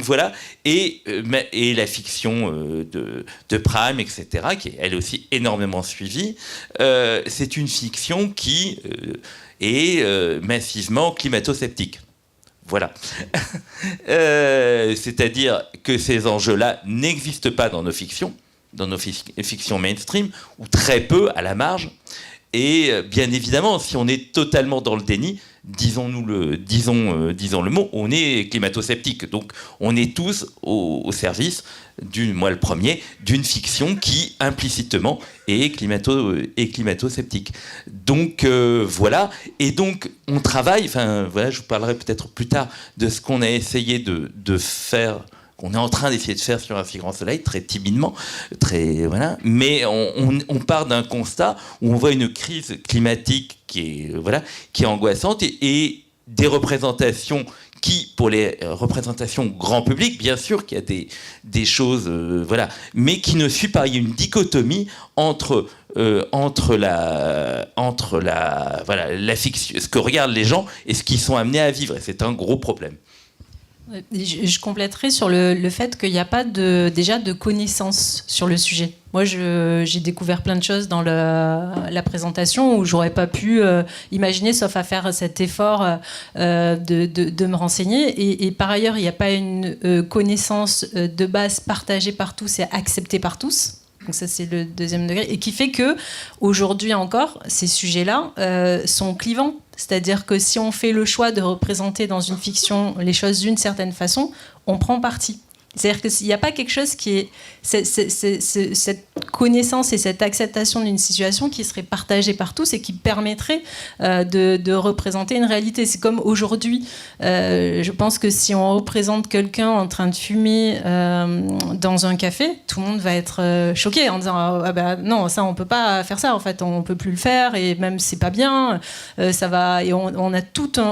voilà. Et la fiction de Prime, etc., qui est elle aussi énormément suivie, c'est une fiction qui est massivement climato-sceptique. Voilà. C'est-à-dire que ces enjeux-là n'existent pas dans nos fictions mainstream, ou très peu à la marge. Et bien évidemment, si on est totalement dans le déni, disons le mot, on est climato-sceptique. Donc on est tous au service, moi le premier, d'une fiction qui implicitement est climato-sceptique. Donc voilà. Et donc on travaille, je vous parlerai peut-être plus tard de ce qu'on a essayé de faire, qu'on est en train d'essayer de faire sur Un si grand soleil, très timidement, mais on part d'un constat où on voit une crise climatique qui est angoissante, et des représentations qui, pour les représentations grand public, bien sûr qu'il y a des choses, mais qui ne suit pas. Il y a une dichotomie entre la fiction, ce que regardent les gens, et ce qu'ils sont amenés à vivre, et c'est un gros problème. Je compléterai sur le fait qu'il n'y a pas déjà de connaissances sur le sujet. Moi, j'ai découvert plein de choses dans la présentation où j'aurais pas pu imaginer, sauf à faire cet effort de me renseigner. Et par ailleurs, il n'y a pas une connaissance de base partagée par tous et acceptée par tous. Donc ça, c'est le deuxième degré. Et qui fait que aujourd'hui encore, ces sujets-là sont clivants. C'est-à-dire que si on fait le choix de représenter dans une fiction les choses d'une certaine façon, on prend parti. C'est-à-dire qu'il n'y a pas quelque chose qui est... cette connaissance et cette acceptation d'une situation qui serait partagée par tous et qui permettrait de représenter une réalité. C'est comme aujourd'hui, je pense que si on représente quelqu'un en train de fumer dans un café, tout le monde va être choqué en disant non, ça on peut pas faire ça, en fait on peut plus le faire, et même c'est pas bien, ça va. Et on a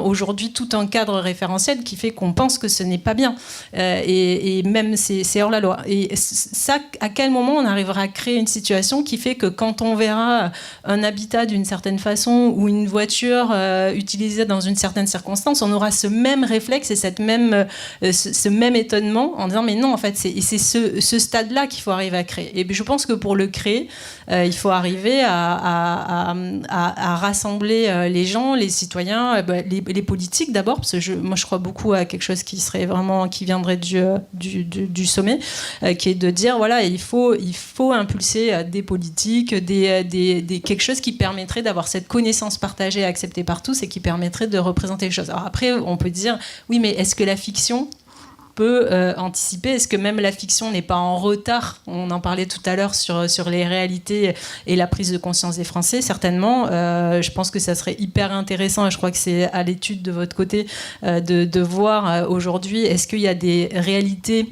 aujourd'hui tout un cadre référentiel qui fait qu'on pense que ce n'est pas bien, et même c'est hors la loi. Et ça, à quel moment on arrivera à créer une situation qui fait que quand on verra un habitat d'une certaine façon ou une voiture utilisée dans une certaine circonstance, on aura ce même réflexe et ce même étonnement en disant mais non, en fait c'est ce stade-là qu'il faut arriver à créer. Et je pense que pour le créer, il faut arriver à rassembler les gens, les citoyens, les politiques d'abord, parce que moi je crois beaucoup à quelque chose qui serait vraiment, qui viendrait du du sommet, qui est de dire voilà, il faut impulser des politiques, quelque chose qui permettrait d'avoir cette connaissance partagée et acceptée par tous et qui permettrait de représenter les choses. Alors après, on peut dire oui, mais est-ce que la fiction peut anticiper? Est-ce que même la fiction n'est pas en retard? On en parlait tout à l'heure sur les réalités et la prise de conscience des Français, certainement. Je pense que ça serait hyper intéressant, et je crois que c'est à l'étude de votre côté, de voir aujourd'hui, est-ce qu'il y a des réalités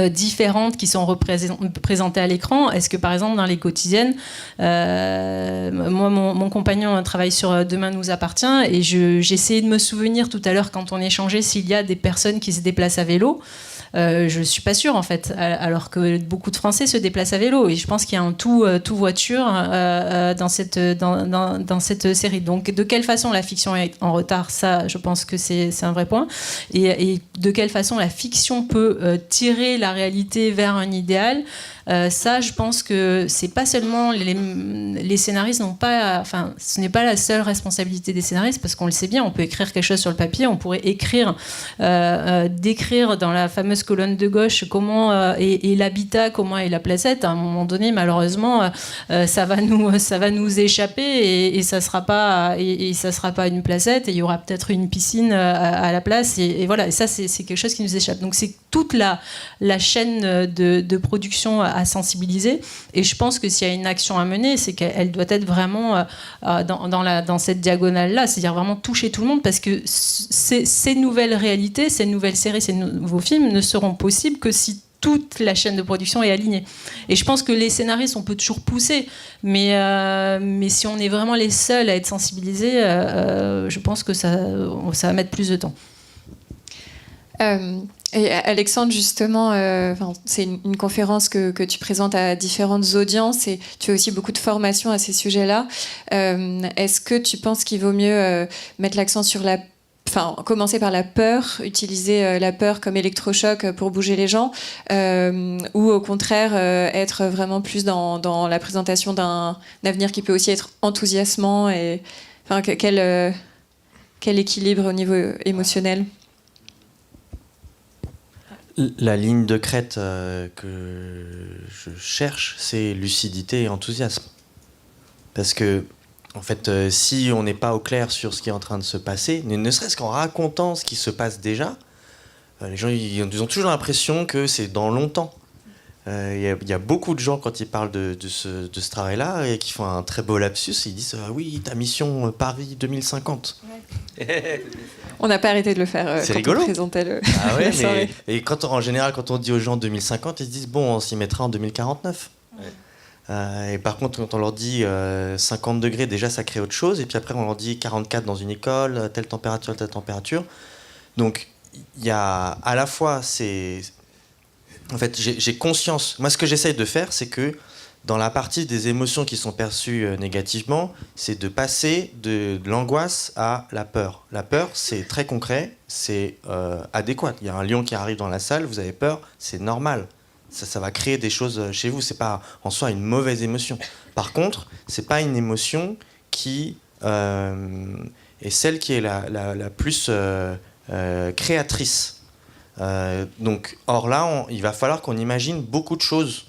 différentes qui sont représentées à l'écran. Est-ce que par exemple dans les quotidiennes, moi mon compagnon travaille sur Demain nous appartient, et j'essayais de me souvenir tout à l'heure quand on échangeait s'il y a des personnes qui se déplacent à vélo. Je suis pas sûre en fait, alors que beaucoup de Français se déplacent à vélo, et je pense qu'il y a un tout voiture dans cette série. Donc de quelle façon la fiction est en retard, ça je pense que c'est un vrai point, et de quelle façon la fiction peut tirer la réalité vers un idéal. Ça, je pense que c'est pas seulement les scénaristes n'ont pas, enfin, ce n'est pas la seule responsabilité des scénaristes, parce qu'on le sait bien, on peut écrire quelque chose sur le papier, on pourrait décrire dans la fameuse colonne de gauche comment est l'habitat, comment est la placette. À un moment donné, malheureusement, ça va nous échapper, et ça sera pas une placette, et il y aura peut-être une piscine à la place, et voilà. Et ça, c'est quelque chose qui nous échappe. Donc c'est toute la chaîne de production à sensibiliser, et je pense que s'il y a une action à mener, c'est qu'elle doit être vraiment dans cette diagonale-là, c'est-à-dire vraiment toucher tout le monde, parce que ces nouvelles réalités, ces nouvelles séries, ces nouveaux films ne seront possibles que si toute la chaîne de production est alignée. Et je pense que les scénaristes, on peut toujours pousser, mais si on est vraiment les seuls à être sensibilisés, je pense que ça va mettre plus de temps. Et Alexandre, justement, c'est une conférence que tu présentes à différentes audiences, et tu as aussi beaucoup de formations à ces sujets-là. Est-ce que tu penses qu'il vaut mieux mettre l'accent sur commencer par la peur, utiliser la peur comme électrochoc pour bouger les gens, ou au contraire être vraiment plus dans la présentation d'un avenir qui peut aussi être enthousiasmant, et quel équilibre au niveau émotionnel? La ligne de crête que je cherche, c'est lucidité et enthousiasme. Parce que, en fait, si on n'est pas au clair sur ce qui est en train de se passer, ne serait-ce qu'en racontant ce qui se passe déjà, les gens ils ont toujours l'impression que c'est dans longtemps. Il y a beaucoup de gens, quand ils parlent de ce travail-là, et qui font un très beau lapsus, ils disent oui, ta mission Paris 2050. Ouais. On n'a pas arrêté de le faire c'est quand rigolo. On présentait le. Ah ouais, et en général, quand on dit aux gens 2050, ils se disent bon, on s'y mettra en 2049. Ouais. Et par contre, quand on leur dit 50 degrés, déjà ça crée autre chose, et puis après on leur dit 44 dans une école, telle température. Donc il y a à la fois en fait, j'ai conscience. Moi, ce que j'essaye de faire, c'est que dans la partie des émotions qui sont perçues négativement, c'est de passer de l'angoisse à la peur. La peur, c'est très concret, c'est adéquat. Il y a un lion qui arrive dans la salle, vous avez peur, c'est normal. Ça va créer des choses chez vous. C'est pas en soi une mauvaise émotion. Par contre, c'est pas une émotion qui est celle qui est la plus créatrice. Or là, il va falloir qu'on imagine beaucoup de choses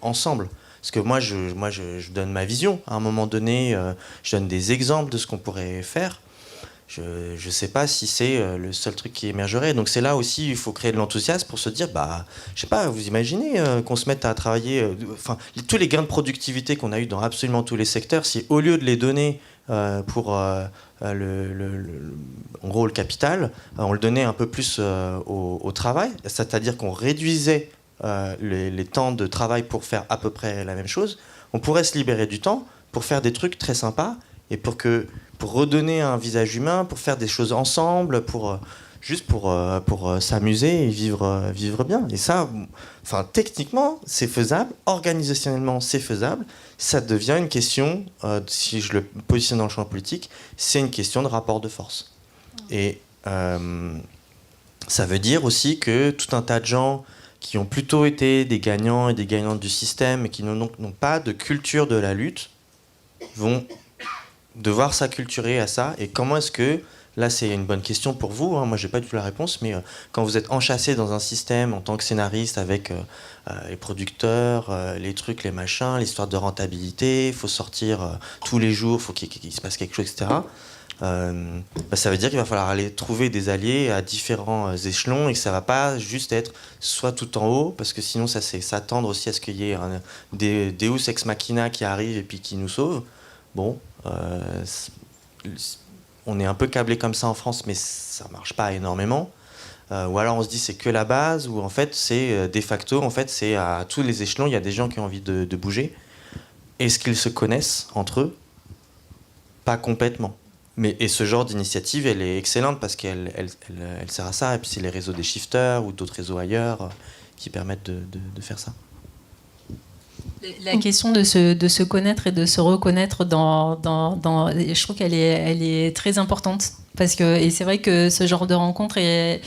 ensemble. Parce que moi, je donne ma vision. À un moment donné, je donne des exemples de ce qu'on pourrait faire. Je ne sais pas si c'est le seul truc qui émergerait. Donc c'est là aussi, il faut créer de l'enthousiasme pour se dire, je sais pas, vous imaginez qu'on se mette à travailler, tous les gains de productivité qu'on a eu dans absolument tous les secteurs, si au lieu de les donner pour en gros le capital, on le donnait un peu plus au travail, c'est-à-dire qu'on réduisait les temps de travail pour faire à peu près la même chose, on pourrait se libérer du temps pour faire des trucs très sympas, et pour redonner un visage humain, pour faire des choses ensemble, juste pour s'amuser et vivre bien. Et ça, techniquement, c'est faisable, organisationnellement, c'est faisable. Ça devient une question, si je le positionne dans le champ politique, c'est une question de rapport de force. Et ça veut dire aussi que tout un tas de gens qui ont plutôt été des gagnants et des gagnantes du système et qui n'ont pas de culture de la lutte vont devoir s'acculturer à ça. Et comment est-ce que là c'est une bonne question pour vous, hein. Moi j'ai pas du tout la réponse, mais quand vous êtes enchâssé dans un système en tant que scénariste avec les producteurs, les trucs, les machins, l'histoire de rentabilité, il faut sortir tous les jours, il faut qu'il se passe quelque chose, etc. Ça veut dire qu'il va falloir aller trouver des alliés à différents échelons et que ça va pas juste être soit tout en haut, parce que sinon ça c'est s'attendre aussi à ce qu'il y ait des Deus ex machina qui arrivent et puis qui nous sauvent. Bon, on est un peu câblé comme ça en France, mais ça marche pas énormément. Ou alors on se dit c'est que la base, ou en fait c'est de facto, en fait c'est à tous les échelons, il y a des gens qui ont envie de bouger. Est-ce qu'ils se connaissent entre eux? Pas complètement. Et ce genre d'initiative, elle est excellente parce qu'elle sert à ça. Et puis c'est les réseaux des shifters ou d'autres réseaux ailleurs qui permettent de faire ça. La question de se connaître et de se reconnaître je trouve qu'elle est très importante. Et c'est vrai que ce genre de rencontre est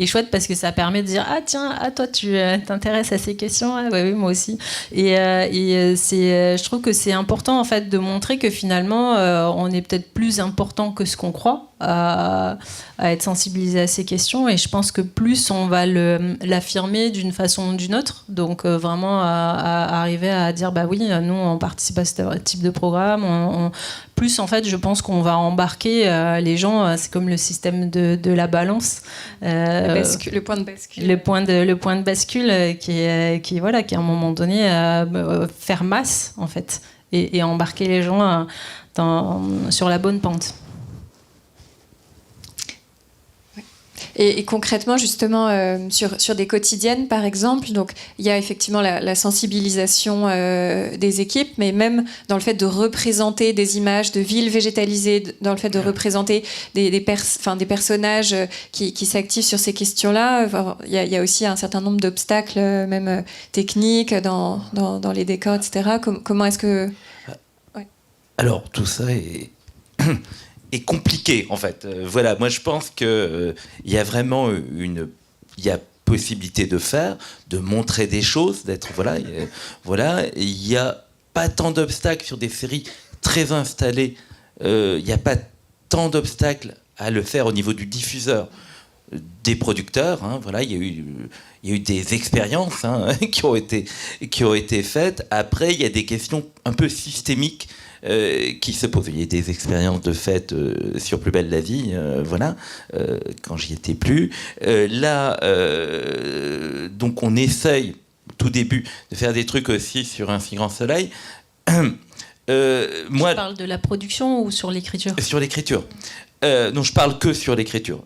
chouette parce que ça permet de dire ah tiens, toi tu t'intéresses à ces questions, ah, ouais, oui moi aussi, je trouve que c'est important en fait de montrer que finalement on est peut-être plus important que ce qu'on croit à être sensibilisé à ces questions, et je pense que plus on va l'affirmer d'une façon ou d'une autre, donc vraiment à arriver à dire bah oui, nous on participe à ce type de programme, plus en fait je pense qu'on va embarquer les gens, c'est comme le système de la balance, le point de bascule, le point de bascule qui voilà, qui à un moment donné faire masse en fait et embarquer les gens sur la bonne pente. Et concrètement, justement, sur des quotidiennes, par exemple, donc il y a effectivement la sensibilisation des équipes, mais même dans le fait de représenter des images de villes végétalisées, dans le fait de représenter des personnages qui s'activent sur ces questions-là, il y a aussi un certain nombre d'obstacles, même techniques, dans les décors, etc. Comment est-ce que... Ouais. Alors, tout ça est compliqué en fait. Voilà, moi je pense que il y a vraiment il y a possibilité de faire, de montrer des choses, d'être voilà. Il n'y a pas tant d'obstacles sur des séries très installées. Il n'y a pas tant d'obstacles à le faire au niveau du diffuseur, des producteurs. Hein, voilà, il y a eu des expériences qui ont été faites. Après, il y a des questions un peu systémiques qui se posent. Il y a des expériences de fait sur Plus belle la vie, quand j'y étais plus. Donc on essaye, au tout début, de faire des trucs aussi sur Un si grand soleil. Tu parles de la production ou sur l'écriture ? Sur l'écriture. Non, je parle que sur l'écriture.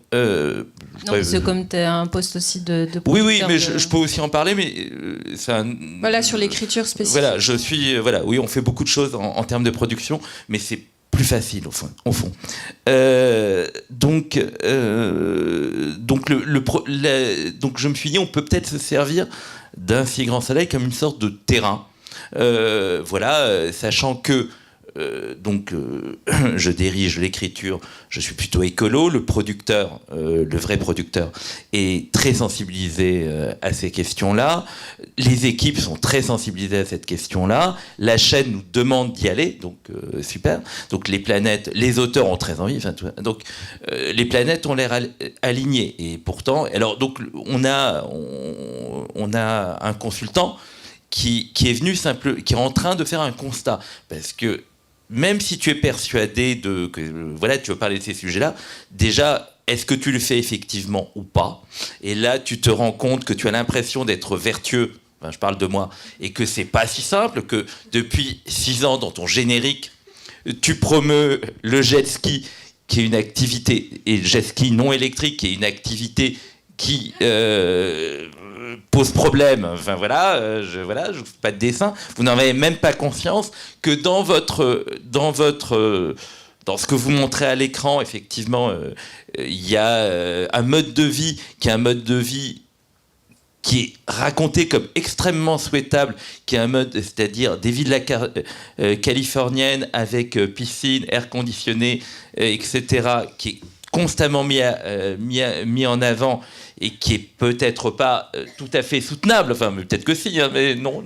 C'est comme tu as un poste aussi de oui, mais je peux aussi en parler, mais voilà, sur l'écriture spécifique. Voilà, oui, on fait beaucoup de choses en termes de production, mais c'est plus facile au fond. Donc je me suis dit, on peut peut-être se servir d'Un si grand soleil comme une sorte de terrain. Sachant que je dirige l'écriture, je suis plutôt écolo, le producteur, le vrai producteur, est très sensibilisé à ces questions-là, les équipes sont très sensibilisées à cette question-là, la chaîne nous demande d'y aller, donc super, donc les auteurs ont très envie, donc les planètes ont l'air alignées, et pourtant, donc on a un consultant qui est venu qui est en train de faire un constat, parce que même si tu es persuadé que tu veux parler de ces sujets-là, déjà, est-ce que tu le fais effectivement ou pas ? Et là, tu te rends compte que tu as l'impression d'être vertueux, je parle de moi, et que c'est pas si simple, que depuis 6 ans, dans ton générique, tu promeus le jet ski, qui est une activité, et le jet ski non électrique, qui est une activité qui pose problème. Je ne fais pas de dessin. Vous n'en avez même pas conscience que dans ce que vous montrez à l'écran, effectivement, il y a un mode de vie qui est raconté comme extrêmement souhaitable, qui est un mode, c'est-à-dire des villes californiennes avec piscine, air conditionné, etc., qui est constamment mis en avant et qui est peut-être pas tout à fait soutenable, enfin peut-être que si, mais non.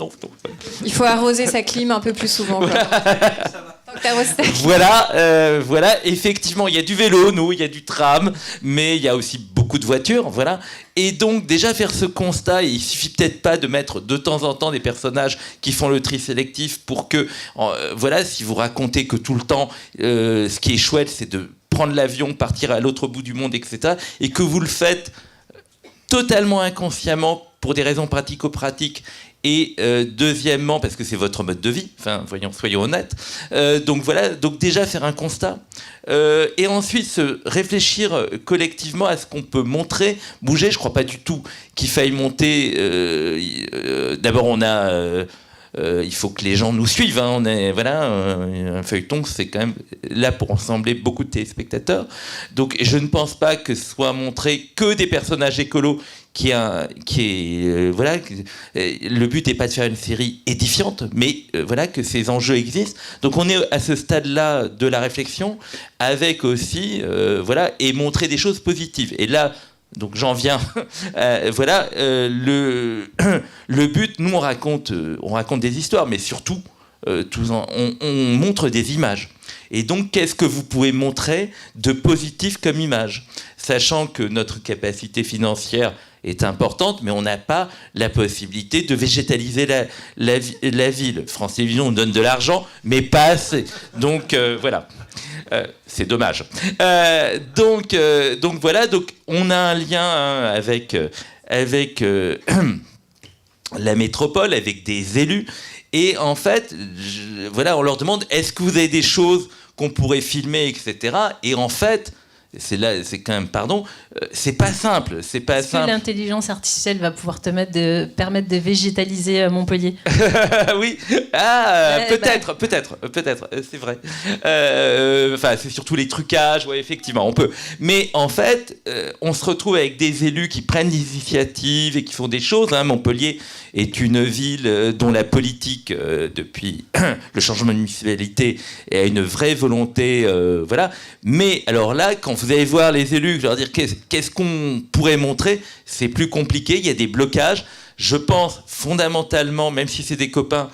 Il faut arroser sa clim un peu plus souvent. Quoi. Voilà, effectivement, il y a du vélo, il y a du tram, mais il y a aussi beaucoup de voitures, voilà. Et donc, déjà faire ce constat, il suffit peut-être pas de mettre de temps en temps des personnages qui font le tri sélectif pour que, voilà, si vous racontez que tout le temps, ce qui est chouette, c'est de prendre l'avion, partir à l'autre bout du monde, etc., et que vous le faites totalement inconsciemment pour des raisons pratico-pratiques. Et deuxièmement, parce que c'est votre mode de vie, enfin, soyons honnêtes. Donc voilà, donc déjà faire un constat. Et ensuite se réfléchir collectivement à ce qu'on peut montrer, bouger. Je ne crois pas du tout qu'il faille monter. D'abord, on a... il faut que les gens nous suivent. Hein. On est, voilà, un feuilleton, c'est quand même là pour rassembler beaucoup de téléspectateurs. Donc, je ne pense pas que soit montré que des personnages écolos voilà, le but n'est pas de faire une série édifiante, mais voilà, que ces enjeux existent. Donc, on est à ce stade-là de la réflexion, avec aussi, voilà, et montrer des choses positives. Et là, donc j'en viens. Voilà, le but, nous on raconte des histoires, mais surtout, on montre des images. Et donc, qu'est-ce que vous pouvez montrer de positif comme image, sachant que notre capacité financière est importante, mais on n'a pas la possibilité de végétaliser la ville. France Télévisions nous donne de l'argent, mais pas assez. Donc voilà. C'est dommage. Donc voilà, donc on a un lien avec la métropole, avec des élus, et en fait, voilà, on leur demande est-ce que vous avez des choses qu'on pourrait filmer, etc. Et en fait, c'est quand même, c'est pas simple. C'est pas Est-ce simple. que l'intelligence artificielle va pouvoir permettre de végétaliser Montpellier? Oui, peut-être, c'est vrai. Enfin, c'est surtout les trucages, ouais, effectivement, on peut. Mais en fait, on se retrouve avec des élus qui prennent des initiatives et qui font des choses. Hein. Montpellier est une ville dont la politique, depuis le changement de municipalité, a une vraie volonté, voilà. Mais alors là, quand vous allez voir les élus, je leur dire qu'est-ce qu'on pourrait montrer, c'est plus compliqué, il y a des blocages. Je pense fondamentalement, même si c'est des copains,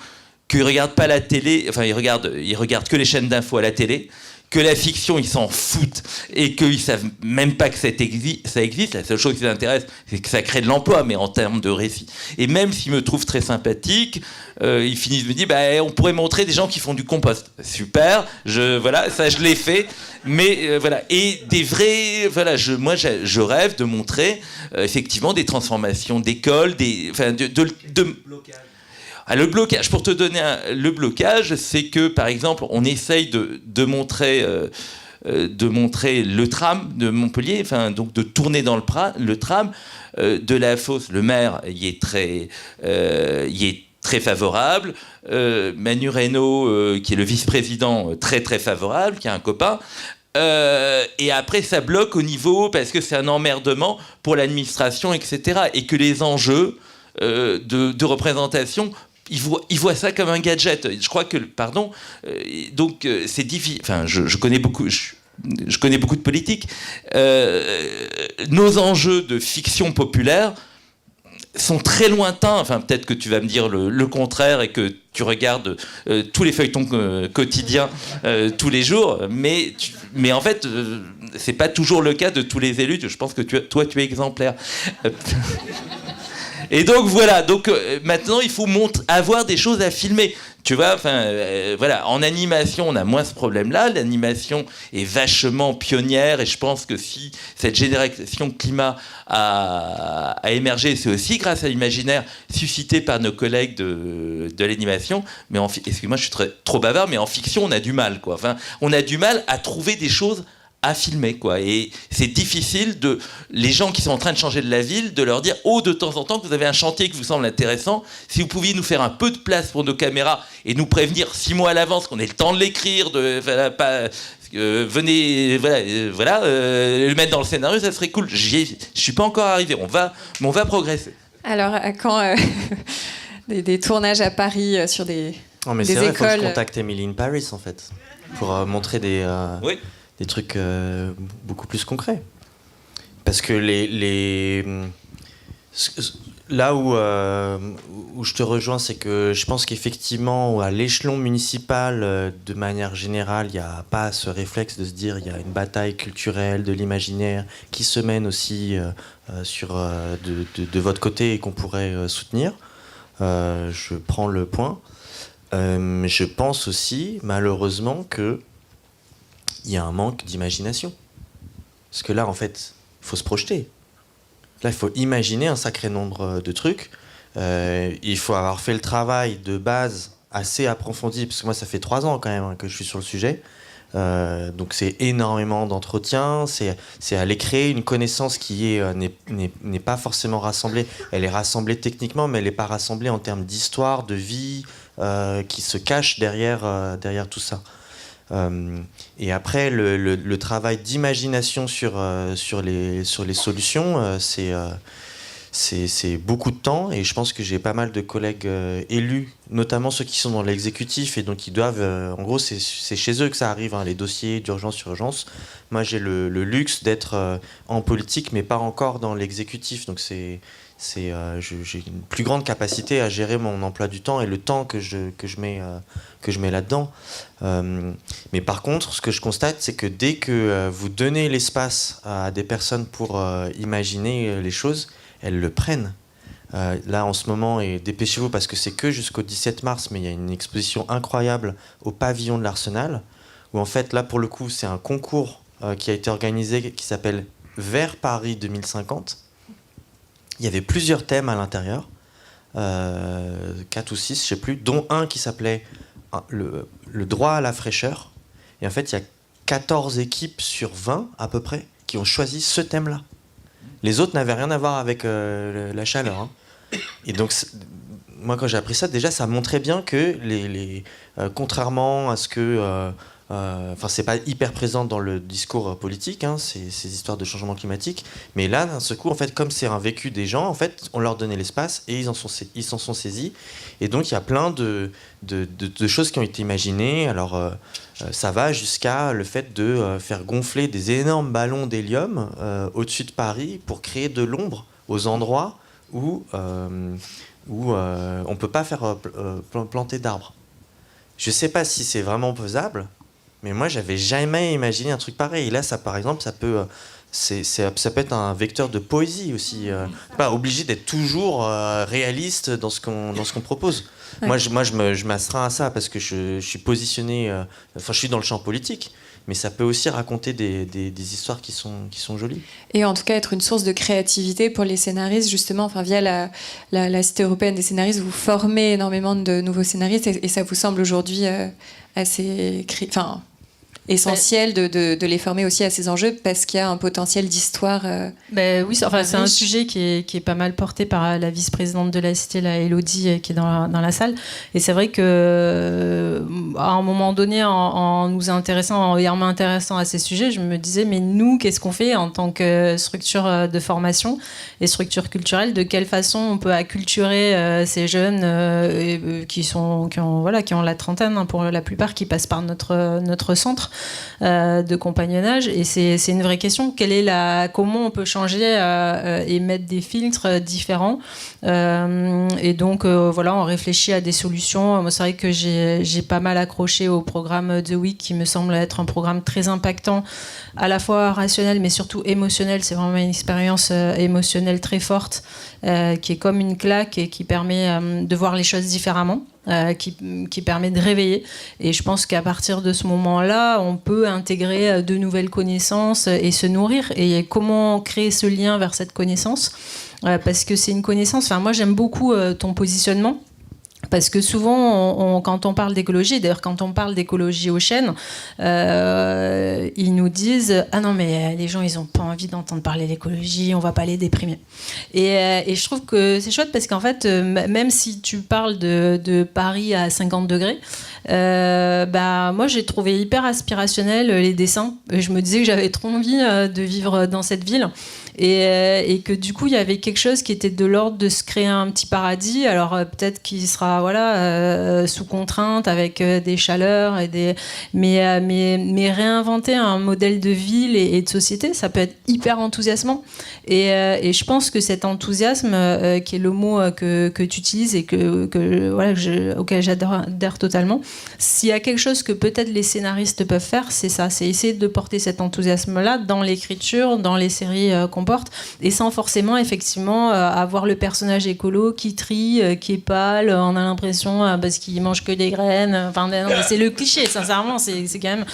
qu'ils ne regardent pas la télé, enfin ils regardent que les chaînes d'infos à la télé, que la fiction, ils s'en foutent et qu'ils ne savent même pas que ça existe. La seule chose qui les intéresse, c'est que ça crée de l'emploi, mais en termes de récit. Et même s'ils me trouvent très sympathique, ils finissent de me dire on pourrait montrer des gens qui font du compost. Super, voilà, ça je l'ai fait. Mais voilà, et des vrais, voilà, moi je rêve de montrer effectivement des transformations d'écoles, le blocage, pour te donner le blocage, c'est que par exemple on essaye de montrer le tram de Montpellier, enfin donc de tourner dans le tram de la fosse. Le maire y est très favorable. Manu Reynaud, qui est le vice-président, très très favorable, qui est un copain. Et après ça bloque au niveau, parce que c'est un emmerdement pour l'administration, etc. Et que les enjeux de représentation, ils voient ça comme un gadget. Je crois que, donc c'est difficile. Enfin, je connais beaucoup de politique. Nos enjeux de fiction populaire sont très lointains. Enfin, peut-être que tu vas me dire le contraire et que tu regardes tous les feuilletons quotidiens tous les jours, mais en fait, c'est pas toujours le cas de tous les élus. Je pense que toi, tu es exemplaire. Et donc voilà, maintenant il faut avoir des choses à filmer. Tu vois, voilà, en animation, on a moins ce problème-là. L'animation est vachement pionnière et je pense que si cette génération climat a émergé, c'est aussi grâce à l'imaginaire suscité par nos collègues de l'animation. Mais excuse-moi, je suis trop bavard, mais en fiction, on a du mal, quoi. Enfin, on a du mal à trouver des choses à filmer, quoi. Et c'est difficile les gens qui sont en train de changer de la ville, de leur dire de temps en temps que vous avez un chantier qui vous semble intéressant, si vous pouviez nous faire un peu de place pour nos caméras et nous prévenir 6 mois à l'avance qu'on ait le temps de l'écrire, venez, voilà, le mettre dans le scénario, ça serait cool. Je suis pas encore arrivé, mais on va progresser. Alors, quand des tournages à Paris sur des mais des c'est vrai, il faut que écoles. je contacte Emily in Paris, en fait, pour montrer des trucs beaucoup plus concrets. Parce que Là où je te rejoins, c'est que je pense qu'effectivement, à l'échelon municipal, de manière générale, il n'y a pas ce réflexe de se dire il y a une bataille culturelle de l'imaginaire qui se mène aussi de votre côté et qu'on pourrait soutenir. Je prends le point. Je pense aussi, malheureusement, qu'il y a un manque d'imagination. Parce que là, en fait, il faut se projeter. Là, il faut imaginer un sacré nombre de trucs. Il faut avoir fait le travail de base assez approfondi, parce que moi, ça fait 3 ans quand même que je suis sur le sujet. Donc c'est énormément d'entretien, c'est aller créer une connaissance qui n'est pas forcément rassemblée. Elle est rassemblée techniquement, mais elle n'est pas rassemblée en termes d'histoire, de vie, qui se cache derrière tout ça. Et après, le travail d'imagination sur les solutions, c'est beaucoup de temps, et je pense que j'ai pas mal de collègues élus, notamment ceux qui sont dans l'exécutif, et donc ils doivent, en gros c'est chez eux que ça arrive, hein, les dossiers d'urgence, urgence. Moi j'ai le luxe d'être en politique, mais pas encore dans l'exécutif, donc j'ai une plus grande capacité à gérer mon emploi du temps et le temps que je mets là-dedans. Mais par contre, ce que je constate, c'est que dès que vous donnez l'espace à des personnes pour imaginer les choses, elles le prennent. Là, en ce moment, et dépêchez-vous parce que c'est que jusqu'au 17 mars, mais il y a une exposition incroyable au pavillon de l'Arsenal, où en fait, là, pour le coup, c'est un concours qui a été organisé, qui s'appelle Vers Paris 2050. Il y avait plusieurs thèmes à l'intérieur, 4 ou 6, je ne sais plus, dont un qui s'appelait le droit à la fraîcheur. Et en fait, il y a 14 équipes sur 20, à peu près, qui ont choisi ce thème-là. Les autres n'avaient rien à voir avec la chaleur. Hein. Et donc, moi, quand j'ai appris ça, déjà, ça montrait bien que, contrairement à ce que... c'est pas hyper présent dans le discours politique, hein, ces histoires de changement climatique. Mais là, d'un seul coup, en fait, comme c'est un vécu des gens, en fait, on leur donnait l'espace et ils s'en sont saisis. Et donc, il y a plein de choses qui ont été imaginées. Alors, ça va jusqu'à le fait de faire gonfler des énormes ballons d'hélium au-dessus de Paris pour créer de l'ombre aux endroits où on peut pas faire planter d'arbres. Je sais pas si c'est vraiment faisable. Mais moi, j'avais jamais imaginé un truc pareil. Et là, ça, par exemple, ça peut être un vecteur de poésie aussi. Pas obligé d'être toujours réaliste dans ce qu'on propose. Ouais. Moi, je m'astreins à ça parce que je suis positionné. Je suis dans le champ politique. Mais ça peut aussi raconter des histoires qui sont jolies. Et en tout cas, être une source de créativité pour les scénaristes, justement, via la Cité européenne des scénaristes, vous formez énormément de nouveaux scénaristes et ça vous semble aujourd'hui assez essentiel de les former aussi à ces enjeux parce qu'il y a un potentiel d'histoire. Oui, c'est un sujet qui est pas mal porté par la vice-présidente de la Cité, la Elodie, qui est dans la salle. Et c'est vrai que à un moment donné, en nous intéressant, en m'intéressant à ces sujets, je me disais, mais nous, qu'est-ce qu'on fait en tant que structure de formation et structure culturelle? De quelle façon on peut acculturer ces jeunes qui ont la trentaine, hein, pour la plupart, qui passent par notre centre de compagnonnage, et c'est une vraie question. Comment on peut changer et mettre des filtres différents, et donc on réfléchit à des solutions. Moi, c'est vrai que j'ai pas mal accroché au programme The Week, qui me semble être un programme très impactant, à la fois rationnel mais surtout émotionnel. C'est vraiment une expérience émotionnelle très forte, qui est comme une claque et qui permet de voir les choses différemment. Qui permet de réveiller. Et je pense qu'à partir de ce moment-là, on peut intégrer de nouvelles connaissances et se nourrir. Et comment créer ce lien vers cette connaissance, parce que c'est une connaissance... moi, j'aime beaucoup ton positionnement. Parce que souvent, quand on parle d'écologie, d'ailleurs quand on parle d'écologie aux chaînes, ils nous disent « Ah non, mais les gens, ils n'ont pas envie d'entendre parler d'écologie, on ne va pas les déprimer. » Et je trouve que c'est chouette parce qu'en fait, même si tu parles de Paris à 50 degrés, moi j'ai trouvé hyper aspirationnel les dessins. Je me disais que j'avais trop envie de vivre dans cette ville. Et que du coup il y avait quelque chose qui était de l'ordre de se créer un petit paradis, alors peut-être qu'il sera sous contrainte avec des chaleurs mais réinventer un modèle de ville et de société, ça peut être hyper enthousiasmant. Et je pense que cet enthousiasme, qui est le mot que tu utilises et auquel j'adhère totalement, s'il y a quelque chose que peut-être les scénaristes peuvent faire, c'est ça, c'est essayer de porter cet enthousiasme-là dans l'écriture, dans les séries qu'on porte, et sans forcément effectivement avoir le personnage écolo qui trie, qui est pâle, on a l'impression parce qu'il mange que des graines, enfin c'est le cliché, sincèrement, c'est quand même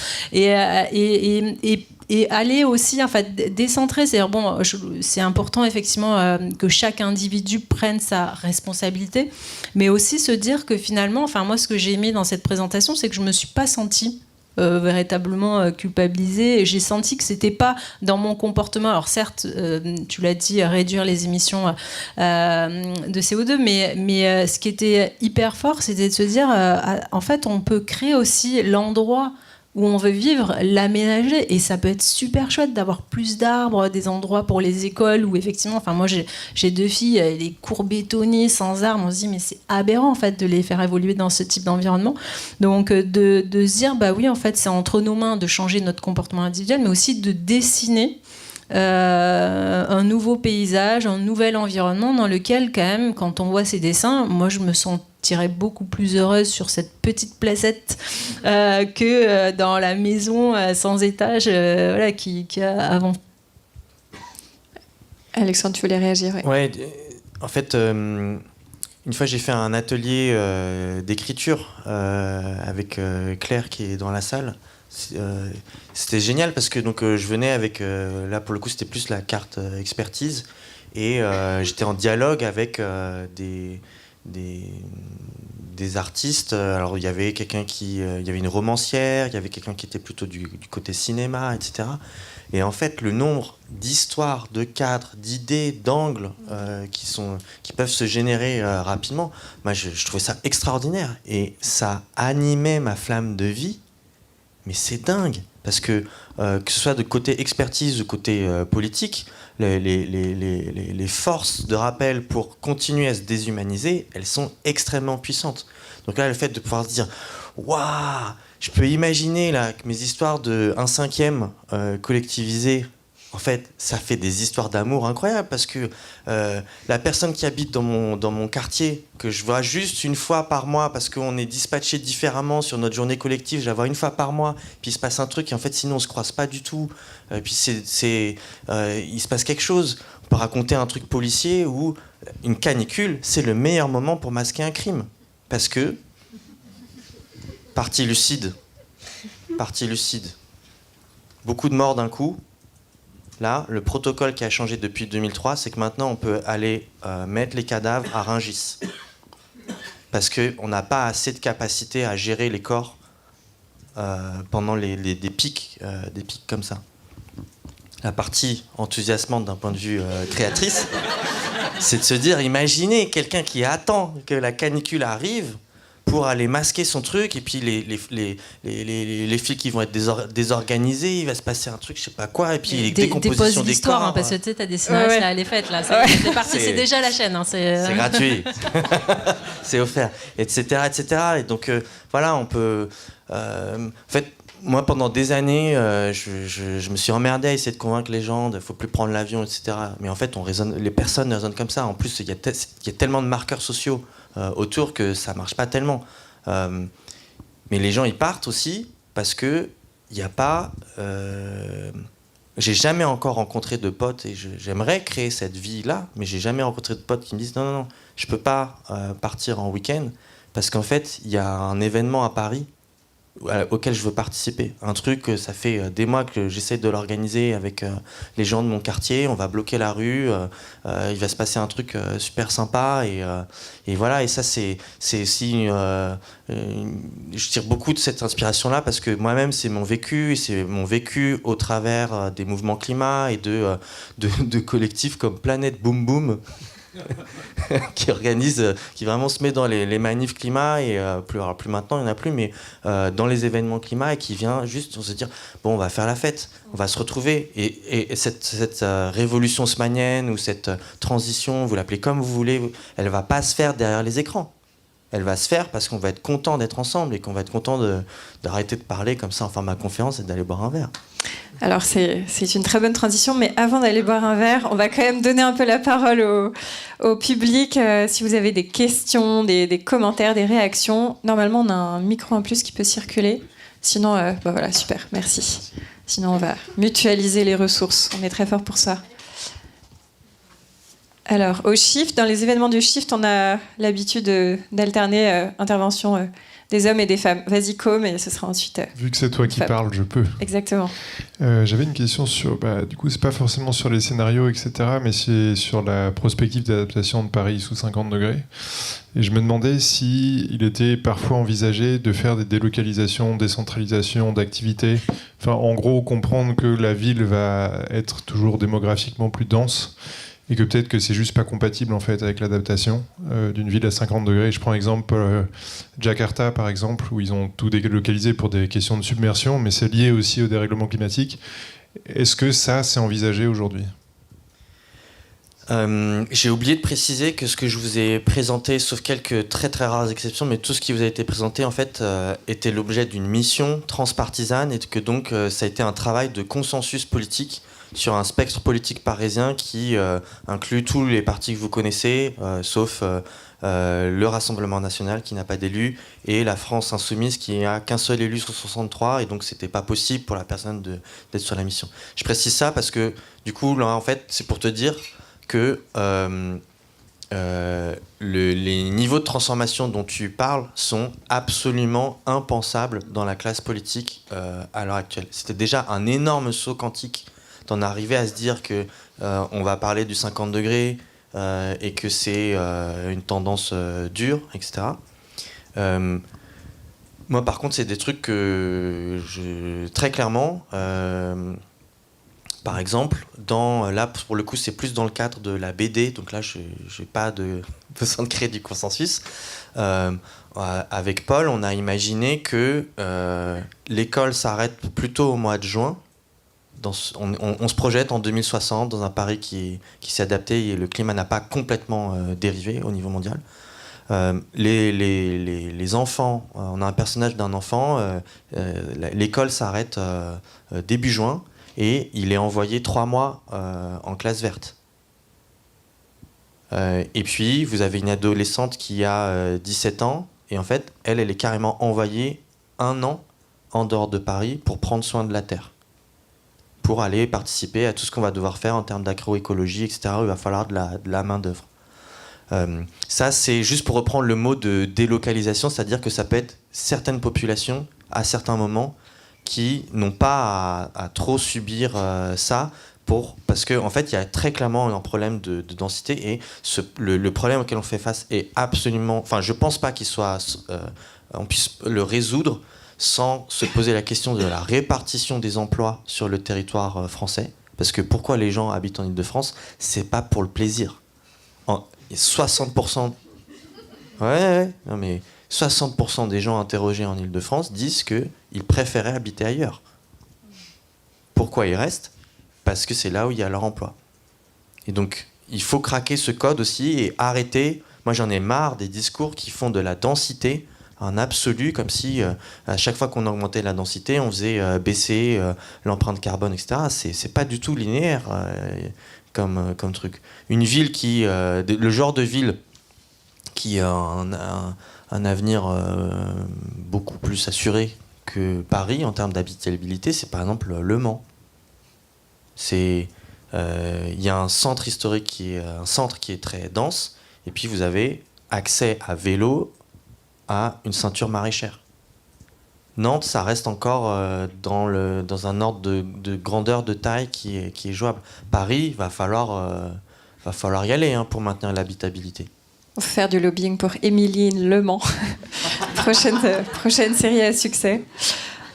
et aller aussi en fait décentrer, c'est-à-dire c'est important effectivement que chaque individu prenne sa responsabilité, mais aussi se dire que finalement, enfin moi ce que j'ai aimé dans cette présentation, c'est que je me suis pas sentie véritablement culpabilisée, et j'ai senti que c'était pas dans mon comportement, alors certes tu l'as dit, réduire les émissions de CO2, mais ce qui était hyper fort, c'était de se dire en fait on peut créer aussi l'endroit où on veut vivre, l'aménager, et ça peut être super chouette d'avoir plus d'arbres, des endroits pour les écoles où effectivement, enfin moi j'ai 2 filles, les cours bétonnés sans arbres, on se dit mais c'est aberrant en fait de les faire évoluer dans ce type d'environnement. Donc de se dire bah oui en fait c'est entre nos mains de changer notre comportement individuel, mais aussi de dessiner un nouveau paysage, un nouvel environnement dans lequel quand même quand on voit ces dessins, moi je me sentirais beaucoup plus heureuse sur cette petite placette que dans la maison sans étage qui a avant. Alexandre, tu voulais réagir? Ouais, en fait, une fois j'ai fait un atelier d'écriture avec Claire qui est dans la salle. C'était génial parce que je venais avec, là pour le coup c'était plus la carte expertise, et j'étais en dialogue avec des artistes. Alors il y avait il y avait une romancière, il y avait quelqu'un qui était plutôt du côté cinéma, etc. Et en fait le nombre d'histoires, de cadres, d'idées, d'angles qui peuvent se générer rapidement, moi je trouvais ça extraordinaire, et ça animait ma flamme de vie. Mais c'est dingue, parce que ce soit de côté expertise ou côté politique, les forces de rappel pour continuer à se déshumaniser, elles sont extrêmement puissantes. Donc là, le fait de pouvoir se dire « Waouh, je peux imaginer là, que mes histoires de 1/5 collectivisées, en fait, ça fait des histoires d'amour incroyables, parce que la personne qui habite dans mon quartier, que je vois juste une fois par mois, parce qu'on est dispatché différemment sur notre journée collective, je la vois une fois par mois, puis il se passe un truc, et en fait, sinon, on se croise pas du tout. Puis il se passe quelque chose. On peut raconter un truc policier où une canicule, c'est le meilleur moment pour masquer un crime. Parce que, partie lucide, beaucoup de morts d'un coup. Là, le protocole qui a changé depuis 2003, c'est que maintenant on peut aller mettre les cadavres à Rungis. Parce qu'on n'a pas assez de capacité à gérer les corps pendant des pics comme ça. La partie enthousiasmante d'un point de vue créatrice, c'est de se dire, imaginez quelqu'un qui attend que la canicule arrive pour aller masquer son truc, et puis les filles qui vont être désorganisées, il va se passer un truc, je sais pas quoi, et puis les décompositions des corps. Hein, parce que tu sais, t'as des scénaristes là, les fêtes là, c'est parti, c'est déjà la chaîne. Hein, c'est gratuit, c'est offert, etc., etc. Et donc voilà, on peut. En fait, moi pendant des années, je me suis emmerdé à essayer de convaincre les gens, il faut plus prendre l'avion, etc. Mais en fait, les personnes raisonnent comme ça. En plus, il y a tellement de marqueurs sociaux autour que ça marche pas tellement. Mais les gens ils partent aussi parce que il y a pas. J'ai jamais encore rencontré de potes, et j'aimerais créer cette vie là, mais j'ai jamais rencontré de potes qui me disent non, je peux pas partir en week-end parce qu'en fait il y a un événement à Paris auquel je veux participer. Un truc, ça fait des mois que j'essaie de l'organiser avec les gens de mon quartier. On va bloquer la rue, il va se passer un truc super sympa, et voilà. Et ça, c'est aussi... je tire beaucoup de cette inspiration-là parce que moi-même, c'est mon vécu, et c'est mon vécu au travers des mouvements climat et de collectifs comme Planète Boom Boom, qui vraiment se met dans les manifs climat, et plus maintenant il n'y en a plus, mais dans les événements climat, et qui vient juste se dire bon, on va faire la fête, on va se retrouver, et cette révolution haussmannienne, ou cette transition, vous l'appelez comme vous voulez, elle va pas se faire derrière les écrans, elle va se faire parce qu'on va être content d'être ensemble et qu'on va être content d'arrêter de parler comme ça en format conférence et d'aller boire un verre. Alors c'est une très bonne transition, mais avant d'aller boire un verre, on va quand même donner un peu la parole au public. Si vous avez des questions, des commentaires, des réactions, normalement on a un micro en plus qui peut circuler. Sinon, voilà, super, merci. Sinon on va mutualiser les ressources, on est très fort pour ça. Alors, au Shift, dans les événements du Shift, on a l'habitude d'alterner intervention des hommes et des femmes. Vas-y, Co, mais ce sera ensuite. Vu que c'est toi qui parles, je peux. Exactement. J'avais une question sur. Du coup, c'est pas forcément sur les scénarios, etc., mais c'est sur la prospective d'adaptation de Paris sous 50 degrés. Et je me demandais si il était parfois envisagé de faire des délocalisations, décentralisations d'activités. Enfin, en gros, comprendre que la ville va être toujours démographiquement plus dense. Et que peut-être que c'est juste pas compatible en fait avec l'adaptation d'une ville à 50 degrés. Je prends exemple Jakarta par exemple, où ils ont tout délocalisé pour des questions de submersion, mais c'est lié aussi au dérèglement climatique. Est-ce que ça, c'est envisagé aujourd'hui ? J'ai oublié de préciser que ce que je vous ai présenté, sauf quelques très très rares exceptions, mais tout ce qui vous a été présenté en fait était l'objet d'une mission transpartisane et que donc ça a été un travail de consensus politique sur un spectre politique parisien qui inclut tous les partis que vous connaissez, sauf le Rassemblement national qui n'a pas d'élu et la France insoumise qui n'a qu'un seul élu sur 63 et donc c'était pas possible pour la personne d'être sur la mission. Je précise ça parce que du coup là en fait c'est pour te dire que les niveaux de transformation dont tu parles sont absolument impensables dans la classe politique à l'heure actuelle. C'était déjà un énorme saut quantique d'en arriver à se dire que on va parler du 50 degrés et que c'est une tendance dure, etc. Moi, par contre, c'est des trucs que très clairement, par exemple, là, pour le coup, c'est plus dans le cadre de la BD, donc là, je n'ai pas besoin de créer du consensus. Avec Paul, on a imaginé que l'école s'arrête plutôt au mois de juin. On se projette en 2060 dans un Paris qui s'est adapté et le climat n'a pas complètement dérivé au niveau mondial. Les enfants, on a un personnage d'un enfant, l'école s'arrête début juin et il est envoyé 3 mois en classe verte. Et puis vous avez une adolescente qui a 17 ans et en fait elle est carrément envoyée 1 an en dehors de Paris pour prendre soin de la terre, pour aller participer à tout ce qu'on va devoir faire en termes d'agroécologie, etc. Il va falloir de la main-d'œuvre. Ça, c'est juste pour reprendre le mot de délocalisation, c'est-à-dire que ça peut être certaines populations, à certains moments, qui n'ont pas à trop subir ça, parce qu'en fait, il y a très clairement un problème de densité, et le problème auquel on fait face est absolument... Enfin, je ne pense pas on puisse le résoudre sans se poser la question de la répartition des emplois sur le territoire français. Parce que pourquoi les gens habitent en Île-de-France ? C'est pas pour le plaisir. 60%... Ouais, non mais 60% des gens interrogés en Île-de-France disent qu'ils préféraient habiter ailleurs. Pourquoi ils restent ? Parce que c'est là où il y a leur emploi. Et donc, il faut craquer ce code aussi et arrêter... Moi, j'en ai marre des discours qui font de la densité un absolu, comme si à chaque fois qu'on augmentait la densité, on faisait baisser l'empreinte carbone, etc. C'est pas du tout linéaire comme truc. Une ville le genre de ville qui a un avenir beaucoup plus assuré que Paris en termes d'habitabilité, c'est par exemple Le Mans. Il y a un centre historique qui est très dense, et puis vous avez accès à vélo à une ceinture maraîchère. Nantes, ça reste encore dans un ordre de grandeur, de taille qui est jouable. Paris, va falloir y aller pour maintenir l'habitabilité. On va faire du lobbying pour Émilie Le Mans. prochaine série à succès.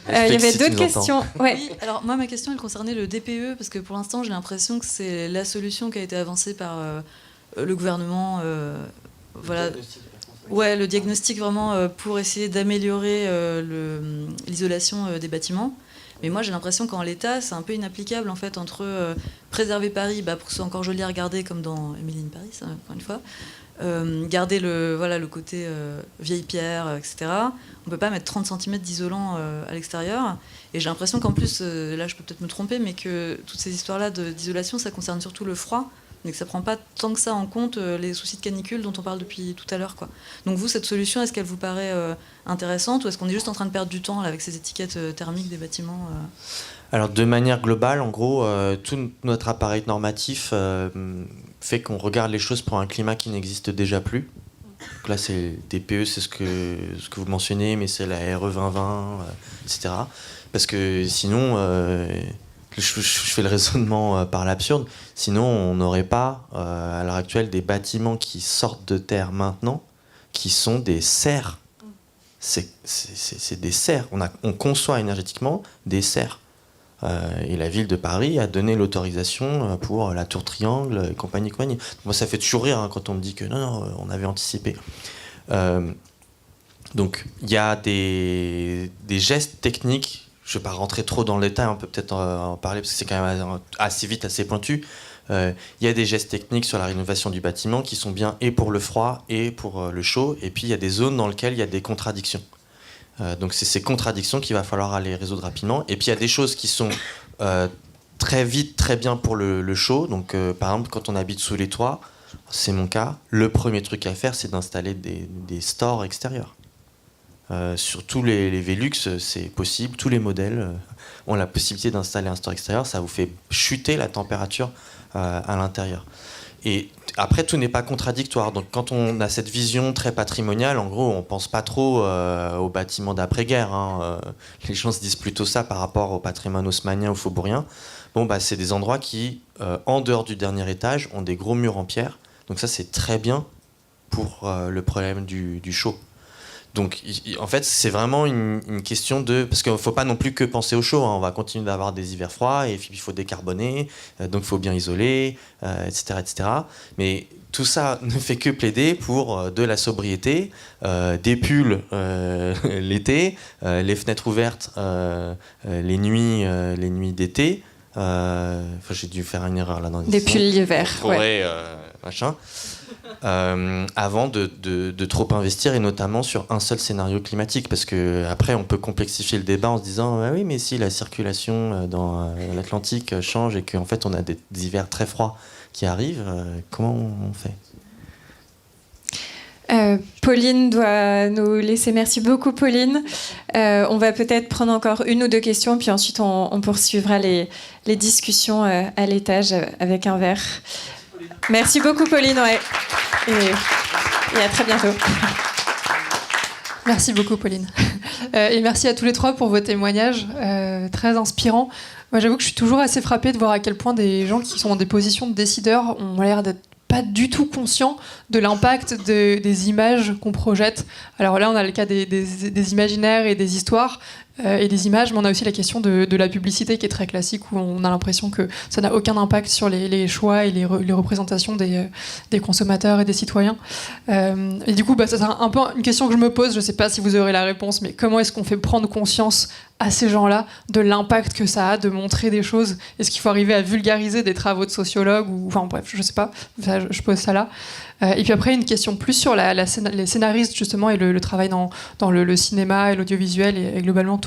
Il y avait d'autres questions. Ouais. Oui, alors moi, ma question, elle concernait le DPE, parce que pour l'instant, j'ai l'impression que c'est la solution qui a été avancée par le gouvernement. Voilà. Ouais, le diagnostic vraiment pour essayer d'améliorer l'isolation des bâtiments. Mais moi, j'ai l'impression qu'en l'état, c'est un peu inapplicable en fait entre préserver Paris, pour que ce soit encore joli à regarder, comme dans Emily in Paris, encore une fois, garder le côté vieille pierre, etc. On peut pas mettre 30 cm d'isolant à l'extérieur. Et j'ai l'impression qu'en plus, là je peux peut-être me tromper, mais que toutes ces histoires-là d'isolation, ça concerne surtout le froid, mais que ça prend pas tant que ça en compte les soucis de canicule dont on parle depuis tout à l'heure, quoi. Donc vous, cette solution, est-ce qu'elle vous paraît intéressante, ou est-ce qu'on est juste en train de perdre du temps là, avec ces étiquettes thermiques des bâtiments Alors de manière globale, en gros, tout notre appareil normatif fait qu'on regarde les choses pour un climat qui n'existe déjà plus. Donc là, c'est DPE, c'est ce que vous mentionnez, mais c'est la RE 2020, etc. Parce que sinon, je fais le raisonnement par l'absurde, sinon on n'aurait pas, à l'heure actuelle, des bâtiments qui sortent de terre maintenant, qui sont des serres. C'est des serres. On conçoit énergétiquement des serres. Et la ville de Paris a donné l'autorisation pour la tour Triangle et compagnie. Moi, ça fait toujours rire quand on me dit que non, on avait anticipé. Donc, il y a des gestes techniques. Je ne vais pas rentrer trop dans le détail, on peut peut-être en parler parce que c'est quand même assez vite, assez pointu. Il y a des gestes techniques sur la rénovation du bâtiment qui sont bien et pour le froid et pour le chaud. Et puis, il y a des zones dans lesquelles il y a des contradictions. Donc c'est ces contradictions qu'il va falloir aller résoudre rapidement. Et puis il y a des choses qui sont très vite, très bien pour le chaud. Donc par exemple, quand on habite sous les toits, c'est mon cas, le premier truc à faire, c'est d'installer des stores extérieurs. Sur tous les Velux, c'est possible. Tous les modèles ont la possibilité d'installer un store extérieur. Ça vous fait chuter la température à l'intérieur. Et après, tout n'est pas contradictoire. Donc, quand on a cette vision très patrimoniale, en gros, on pense pas trop aux bâtiments d'après-guerre. Les gens se disent plutôt ça par rapport au patrimoine haussmannien ou faubourien. Bon, c'est des endroits qui, en dehors du dernier étage, ont des gros murs en pierre. Donc ça, c'est très bien pour le problème du chaud. Donc, en fait, c'est vraiment une question de... Parce qu'il ne faut pas non plus que penser au chaud. On va continuer d'avoir des hivers froids, et puis il faut décarboner, donc il faut bien isoler, etc., etc. Mais tout ça ne fait que plaider pour de la sobriété, des pulls l'été, les fenêtres ouvertes les nuits d'été. J'ai dû faire une erreur là dans des pulls l'hiver. Machin. Avant de trop investir, et notamment sur un seul scénario climatique, parce que après on peut complexifier le débat en se disant oui, mais si la circulation dans l'Atlantique change et qu'en fait on a des hivers très froids qui arrivent, comment on fait? Pauline doit nous laisser. Merci beaucoup, Pauline. On va peut-être prendre encore une ou deux questions, puis ensuite on poursuivra les discussions à l'étage avec un verre. Merci beaucoup, Pauline. Ouais. Et à très bientôt. Merci beaucoup, Pauline. Et merci à tous les trois pour vos témoignages très inspirants. Moi, j'avoue que je suis toujours assez frappée de voir à quel point des gens qui sont dans des positions de décideurs ont l'air d'être pas du tout conscients de l'impact des images qu'on projette. Alors là, on a le cas des imaginaires et des histoires et des images, mais on a aussi la question de la publicité qui est très classique, où on a l'impression que ça n'a aucun impact sur les choix et les représentations des consommateurs et des citoyens. Et du coup, c'est un peu une question que je me pose, je ne sais pas si vous aurez la réponse, mais comment est-ce qu'on fait prendre conscience à ces gens-là de l'impact que ça a de montrer des choses? Est-ce qu'il faut arriver à vulgariser des travaux de sociologues enfin bref, je sais pas, je pose ça là. Et puis après, une question plus sur les scénaristes justement et le travail dans le cinéma et l'audiovisuel et globalement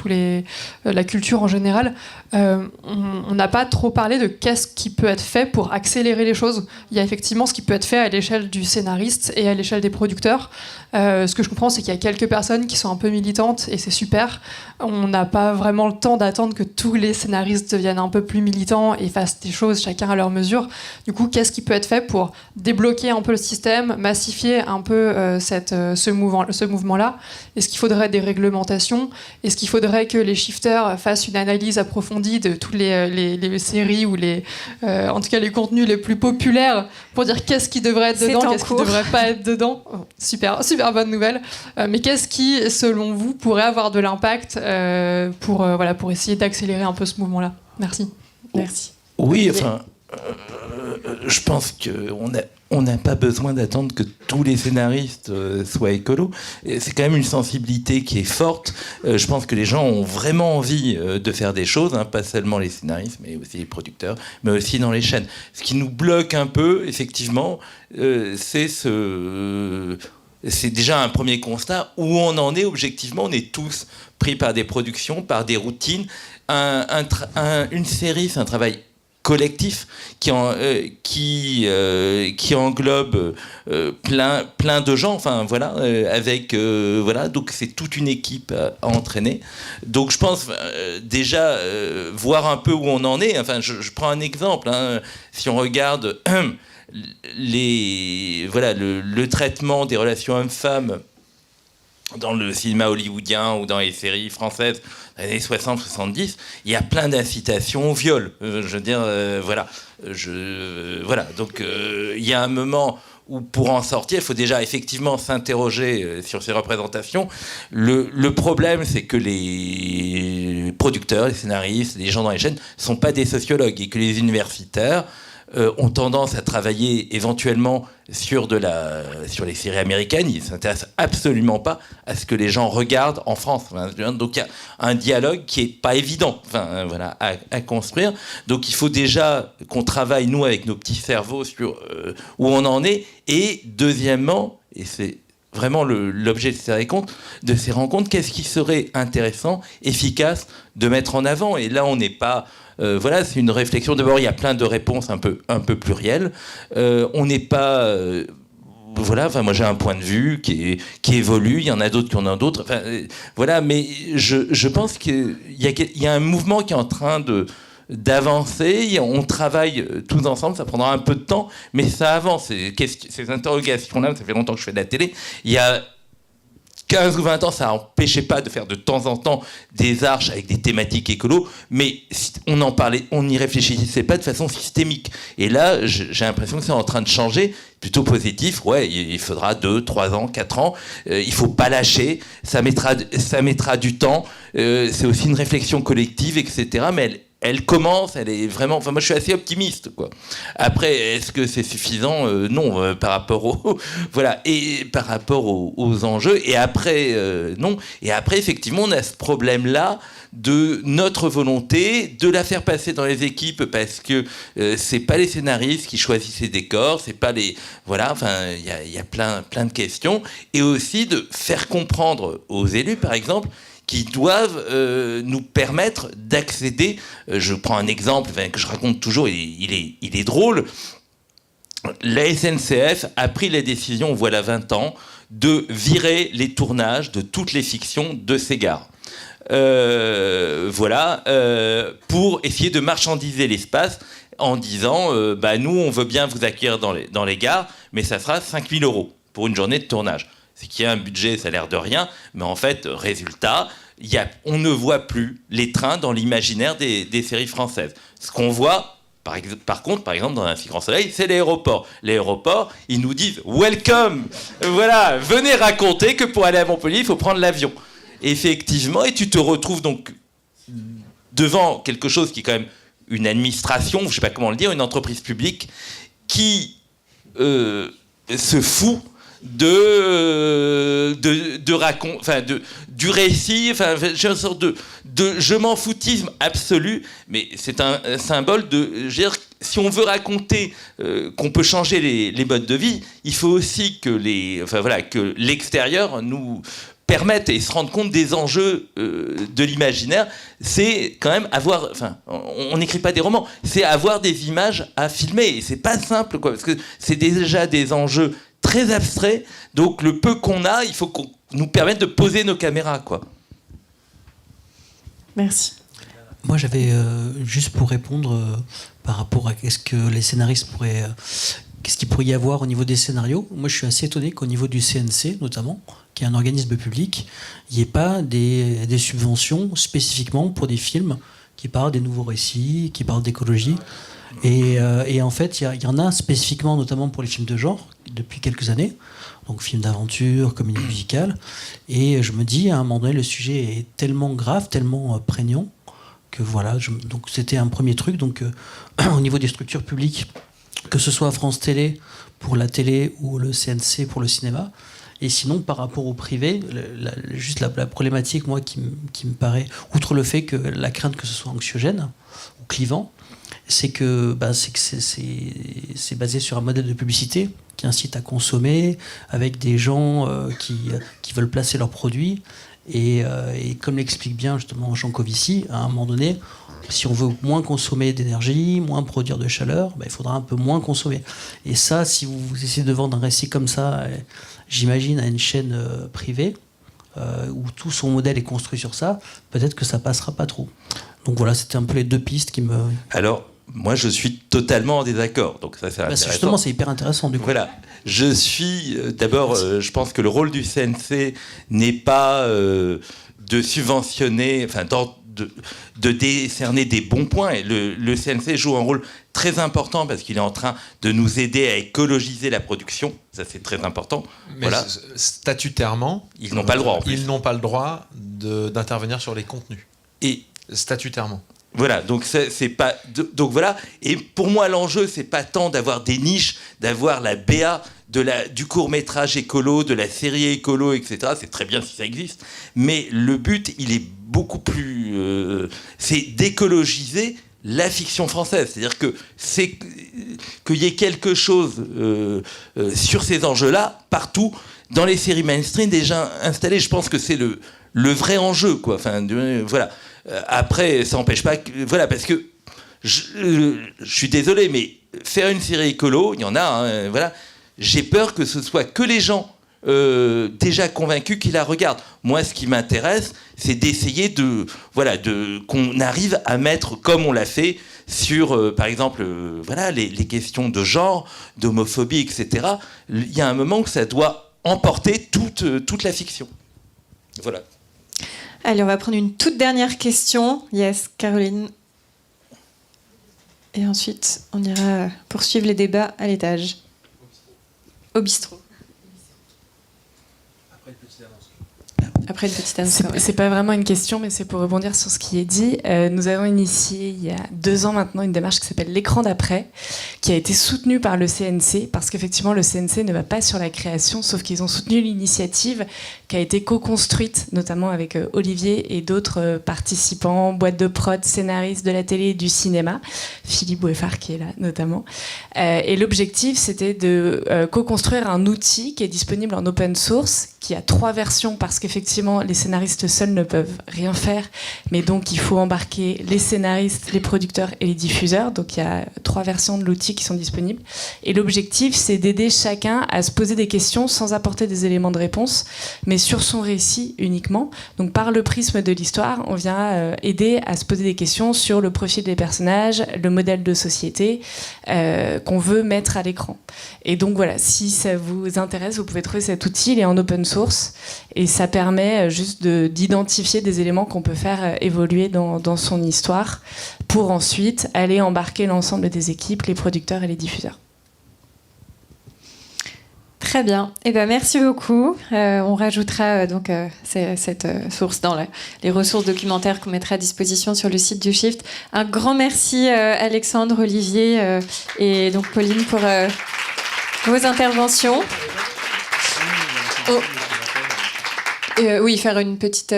la culture en général. On n'a pas trop parlé de qu'est-ce qui peut être fait pour accélérer les choses. Il y a effectivement ce qui peut être fait à l'échelle du scénariste et à l'échelle des producteurs. Ce que je comprends, c'est qu'il y a quelques personnes qui sont un peu militantes et c'est super. On n'a pas vraiment le temps d'attendre que tous les scénaristes deviennent un peu plus militants et fassent des choses chacun à leur mesure. Du coup, qu'est-ce qui peut être fait pour débloquer un peu le système, massifier un peu ce mouvement-là? Est-ce qu'il faudrait des réglementations? Est-ce qu'il faudrait que les shifters fassent une analyse approfondie de toutes les séries ou en tout cas les contenus les plus populaires pour dire qu'est-ce qui devrait être dedans, qu'est-ce qui devrait pas être dedans? Super bonne nouvelle. Mais qu'est-ce qui, selon vous, pourrait avoir de l'impact pour essayer d'accélérer un peu ce mouvement-là? Merci. Oui, enfin, je pense qu'on n'a pas besoin d'attendre que tous les scénaristes soient écolos. C'est quand même une sensibilité qui est forte. Je pense que les gens ont vraiment envie de faire des choses, hein, pas seulement les scénaristes, mais aussi les producteurs, mais aussi dans les chaînes. Ce qui nous bloque un peu, effectivement, c'est déjà un premier constat où on en est objectivement. On est tous pris par des productions, par des routines. Une série, c'est un travail collectif qui englobe plein de gens, enfin voilà, voilà, donc c'est toute une équipe à entraîner. Donc je pense déjà voir un peu où on en est. Enfin, je prends un exemple, hein. Si on regarde le traitement des relations hommes-femmes dans le cinéma hollywoodien ou dans les séries françaises des années 60-70, il y a plein d'incitations au viol. Je veux dire, voilà. Donc, il y a un moment où, pour en sortir, il faut déjà effectivement s'interroger sur ces représentations. Le problème, c'est que les producteurs, les scénaristes, les gens dans les chaînes ne sont pas des sociologues et que les universitaires ont tendance à travailler éventuellement sur les séries américaines. Ils ne s'intéressent absolument pas à ce que les gens regardent en France. Donc il y a un dialogue qui n'est pas évident à construire. Donc il faut déjà qu'on travaille, nous, avec nos petits cerveaux, sur où on en est. Et deuxièmement, et c'est vraiment l'objet de ces rencontres, qu'est-ce qui serait intéressant, efficace de mettre en avant. Et là, on n'est pas... c'est une réflexion. D'abord, il y a plein de réponses un peu plurielles. On n'est pas... moi j'ai un point de vue qui évolue, il y en a d'autres qui en ont d'autres. Mais je pense qu'il y a un mouvement qui est en train d'avancer. On travaille tous ensemble, ça prendra un peu de temps, mais ça avance. Ces interrogations-là, ça fait longtemps que je fais de la télé. Il y a 15 ou 20 ans, ça n'empêchait pas de faire de temps en temps des arches avec des thématiques écolo, mais on en parlait, on n'y réfléchissait pas de façon systémique. Et là, j'ai l'impression que c'est en train de changer, plutôt positif. Ouais, il faudra 2, 3 ans, 4 ans. Il faut pas lâcher. Ça mettra du temps. C'est aussi une réflexion collective, etc. Mais elle commence, elle est vraiment... moi, je suis assez optimiste, quoi. Après, est-ce que c'est suffisant ? Non, par rapport et par rapport aux enjeux. Et après, non. Et après, effectivement, on a ce problème-là de notre volonté de la faire passer dans les équipes, parce que c'est pas les scénaristes qui choisissent les décors, c'est pas les... il y a plein de questions. Et aussi de faire comprendre aux élus, par exemple, qui doivent nous permettre d'accéder. Je prends un exemple que je raconte toujours, il est drôle. La SNCF a pris la décision, voilà 20 ans, de virer les tournages de toutes les fictions de ces gares. Pour essayer de marchandiser l'espace en disant nous, on veut bien vous accueillir dans les gares, mais ça sera 5 000 € pour une journée de tournage. C'est qu'il y a un budget, ça a l'air de rien, mais en fait, résultat, on ne voit plus les trains dans l'imaginaire des séries françaises. Ce qu'on voit, par contre, dans Un si grand soleil, c'est l'aéroport. L'aéroport, ils nous disent « Welcome !» Voilà, venez raconter que pour aller à Montpellier, il faut prendre l'avion. Effectivement, et tu te retrouves donc devant quelque chose qui est quand même une administration, je ne sais pas comment le dire, une entreprise publique, qui se fout du récit, j'ai une sorte de je m'en foutisme absolu, mais c'est un symbole de... Si on veut raconter qu'on peut changer les modes de vie, il faut aussi que que l'extérieur nous permette et se rendre compte des enjeux de l'imaginaire. C'est quand même avoir... on n'écrit pas des romans, c'est avoir des images à filmer, et c'est pas simple, quoi, parce que c'est déjà des enjeux très abstrait, donc le peu qu'on a, il faut qu'on nous permette de poser nos caméras, quoi. Merci. Moi, j'avais juste pour répondre par rapport à qu'est-ce que les scénaristes pourraient... qu'est-ce qu'il pourrait y avoir au niveau des scénarios. Moi, je suis assez étonné qu'au niveau du CNC, notamment, qui est un organisme public, il n'y ait pas des subventions spécifiquement pour des films qui parlent des nouveaux récits, qui parlent d'écologie. Et en fait, il y en a spécifiquement, notamment pour les films de genre, depuis quelques années, donc films d'aventure, comédie musicale. Et je me dis, à un moment donné, le sujet est tellement grave, tellement prégnant, que voilà. Donc c'était un premier truc. Donc au niveau des structures publiques, que ce soit France Télé pour la télé ou le CNC pour le cinéma. Et sinon, par rapport au privé, juste la problématique, moi, qui me paraît, outre le fait que la crainte que ce soit anxiogène ou clivant, c'est que c'est basé sur un modèle de publicité qui incite à consommer, avec des gens qui veulent placer leurs produits. Et comme l'explique bien justement Jean Covici, à un moment donné, si on veut moins consommer d'énergie, moins produire de chaleur, il faudra un peu moins consommer. Et ça, si vous essayez de vendre un récit comme ça, j'imagine à une chaîne privée, où tout son modèle est construit sur ça, peut-être que ça passera pas trop. Donc voilà, c'était un peu les deux pistes qui me... Alors, moi, je suis totalement en désaccord. Donc ça, c'est intéressant. Justement, c'est hyper intéressant du coup. Voilà. Je suis... D'abord, je pense que le rôle du CNC n'est pas de subventionner... Enfin, de décerner des bons points. Et le CNC joue un rôle très important parce qu'il est en train de nous aider à écologiser la production. Ça, c'est très important. Mais voilà. Statutairement, ils n'ont pas le droit. En plus. Ils n'ont pas le droit d'intervenir sur les contenus. Et statutairement. Voilà, donc c'est pas. Donc voilà. Et pour moi, l'enjeu, c'est pas tant d'avoir des niches, d'avoir la BA du court-métrage écolo, de la série écolo, etc. C'est très bien si ça existe. Mais le but, il est beaucoup plus... c'est d'écologiser la fiction française. C'est-à-dire qu'il y ait quelque chose sur ces enjeux-là, partout, dans les séries mainstream déjà installées. Je pense que c'est le vrai enjeu, quoi. Enfin, voilà. Après, ça n'empêche pas... Voilà, parce que je suis désolé, mais faire une série écolo, il y en a, hein, voilà... J'ai peur que ce soit que les gens déjà convaincus qui la regardent. Moi, ce qui m'intéresse, c'est d'essayer qu'on arrive à mettre, comme on l'a fait, sur, par exemple, les questions de genre, d'homophobie, etc. Il y a un moment que ça doit emporter toute la fiction. Voilà. Allez, on va prendre une toute dernière question. Yes, Caroline. Et ensuite, on ira poursuivre les débats à l'étage. Au bistrot. Après une petite annonce. C'est pas vraiment une question, mais c'est pour rebondir sur ce qui est dit. Nous avons initié il y a 2 ans maintenant une démarche qui s'appelle l'écran d'après, qui a été soutenue par le CNC, parce qu'effectivement le CNC ne va pas sur la création, sauf qu'ils ont soutenu l'initiative qui a été co-construite, notamment avec Olivier et d'autres participants, boîtes de prod, scénaristes de la télé et du cinéma, Philippe Boueffard qui est là notamment. Et l'objectif, c'était de co-construire un outil qui est disponible en open source, qui a 3 versions, parce qu'effectivement, les scénaristes seuls ne peuvent rien faire, mais donc il faut embarquer les scénaristes, les producteurs et les diffuseurs. Donc il y a 3 versions de l'outil qui sont disponibles. Et l'objectif, c'est d'aider chacun à se poser des questions sans apporter des éléments de réponse, mais sur son récit uniquement. Donc par le prisme de l'histoire, on vient aider à se poser des questions sur le profil des personnages, le modèle de société qu'on veut mettre à l'écran. Et donc voilà, si ça vous intéresse, vous pouvez trouver cet outil, il est en open source et ça permet juste d'identifier des éléments qu'on peut faire évoluer dans son histoire pour ensuite aller embarquer l'ensemble des équipes, les producteurs et les diffuseurs. Très bien. Eh ben, merci beaucoup. On rajoutera cette source dans les ressources documentaires qu'on mettra à disposition sur le site du Shift. Un grand merci Alexandre, Olivier et donc Pauline pour vos interventions. Oui, faire une petite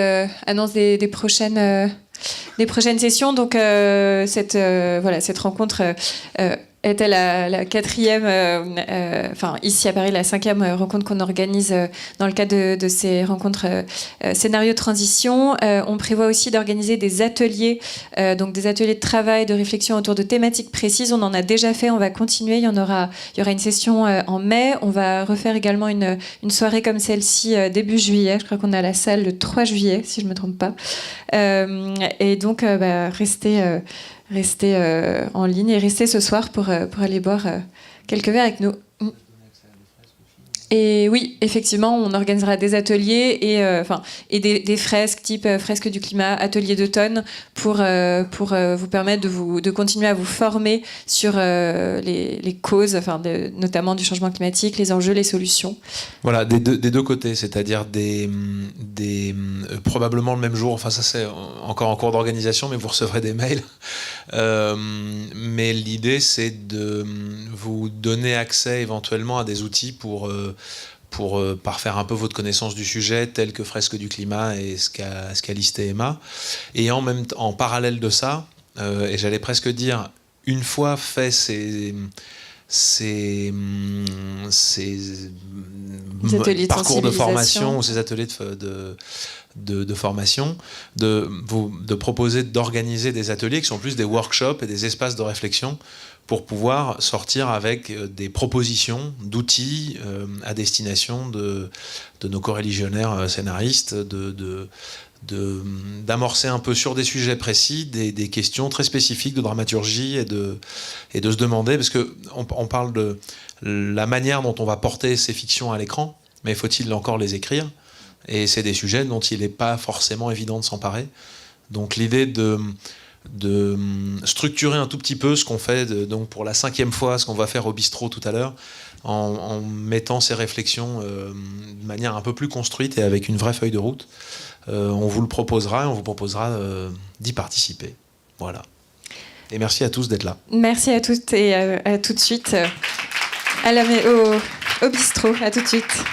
annonce des prochaines sessions. Donc cette rencontre était la 4e, ici à Paris, la 5e rencontre qu'on organise dans le cadre de ces rencontres scénario transition. On prévoit aussi d'organiser des ateliers, donc des ateliers de travail, de réflexion autour de thématiques précises. On en a déjà fait, on va continuer. Il y aura une session en mai. On va refaire également une soirée comme celle-ci début juillet. Je crois qu'on a la salle le 3 juillet, si je ne me trompe pas. Et donc, restez en ligne et restez ce soir pour aller boire quelques verres avec nous. Et oui, effectivement, on organisera des ateliers et des fresques type fresque du climat, atelier d'automne, pour vous permettre de continuer à vous former sur les causes, notamment du changement climatique, les enjeux, les solutions. Voilà, des deux côtés, c'est-à-dire probablement le même jour, enfin ça c'est encore en cours d'organisation, mais vous recevrez des mails. Mais l'idée c'est de vous donner accès éventuellement à des outils pour parfaire un peu votre connaissance du sujet, tel que Fresque du climat et ce qu'a listé Emma. Et en parallèle de ça, et j'allais presque dire, une fois fait ces parcours de formation ou ces ateliers de formation, de proposer d'organiser des ateliers qui sont plus des workshops et des espaces de réflexion pour pouvoir sortir avec des propositions d'outils à destination de nos coreligionnaires scénaristes, d'amorcer un peu sur des sujets précis des questions très spécifiques de dramaturgie et de se demander, parce qu'on parle de la manière dont on va porter ces fictions à l'écran, mais faut-il encore les écrire? Et c'est des sujets dont il n'est pas forcément évident de s'emparer. Donc l'idée de structurer un tout petit peu ce qu'on fait donc pour la 5e fois, ce qu'on va faire au bistrot tout à l'heure, en mettant ces réflexions de manière un peu plus construite et avec une vraie feuille de route. On vous le proposera et on vous proposera d'y participer. Voilà. Et merci à tous d'être là. Merci à toutes et à tout de suite au bistrot. À tout de suite.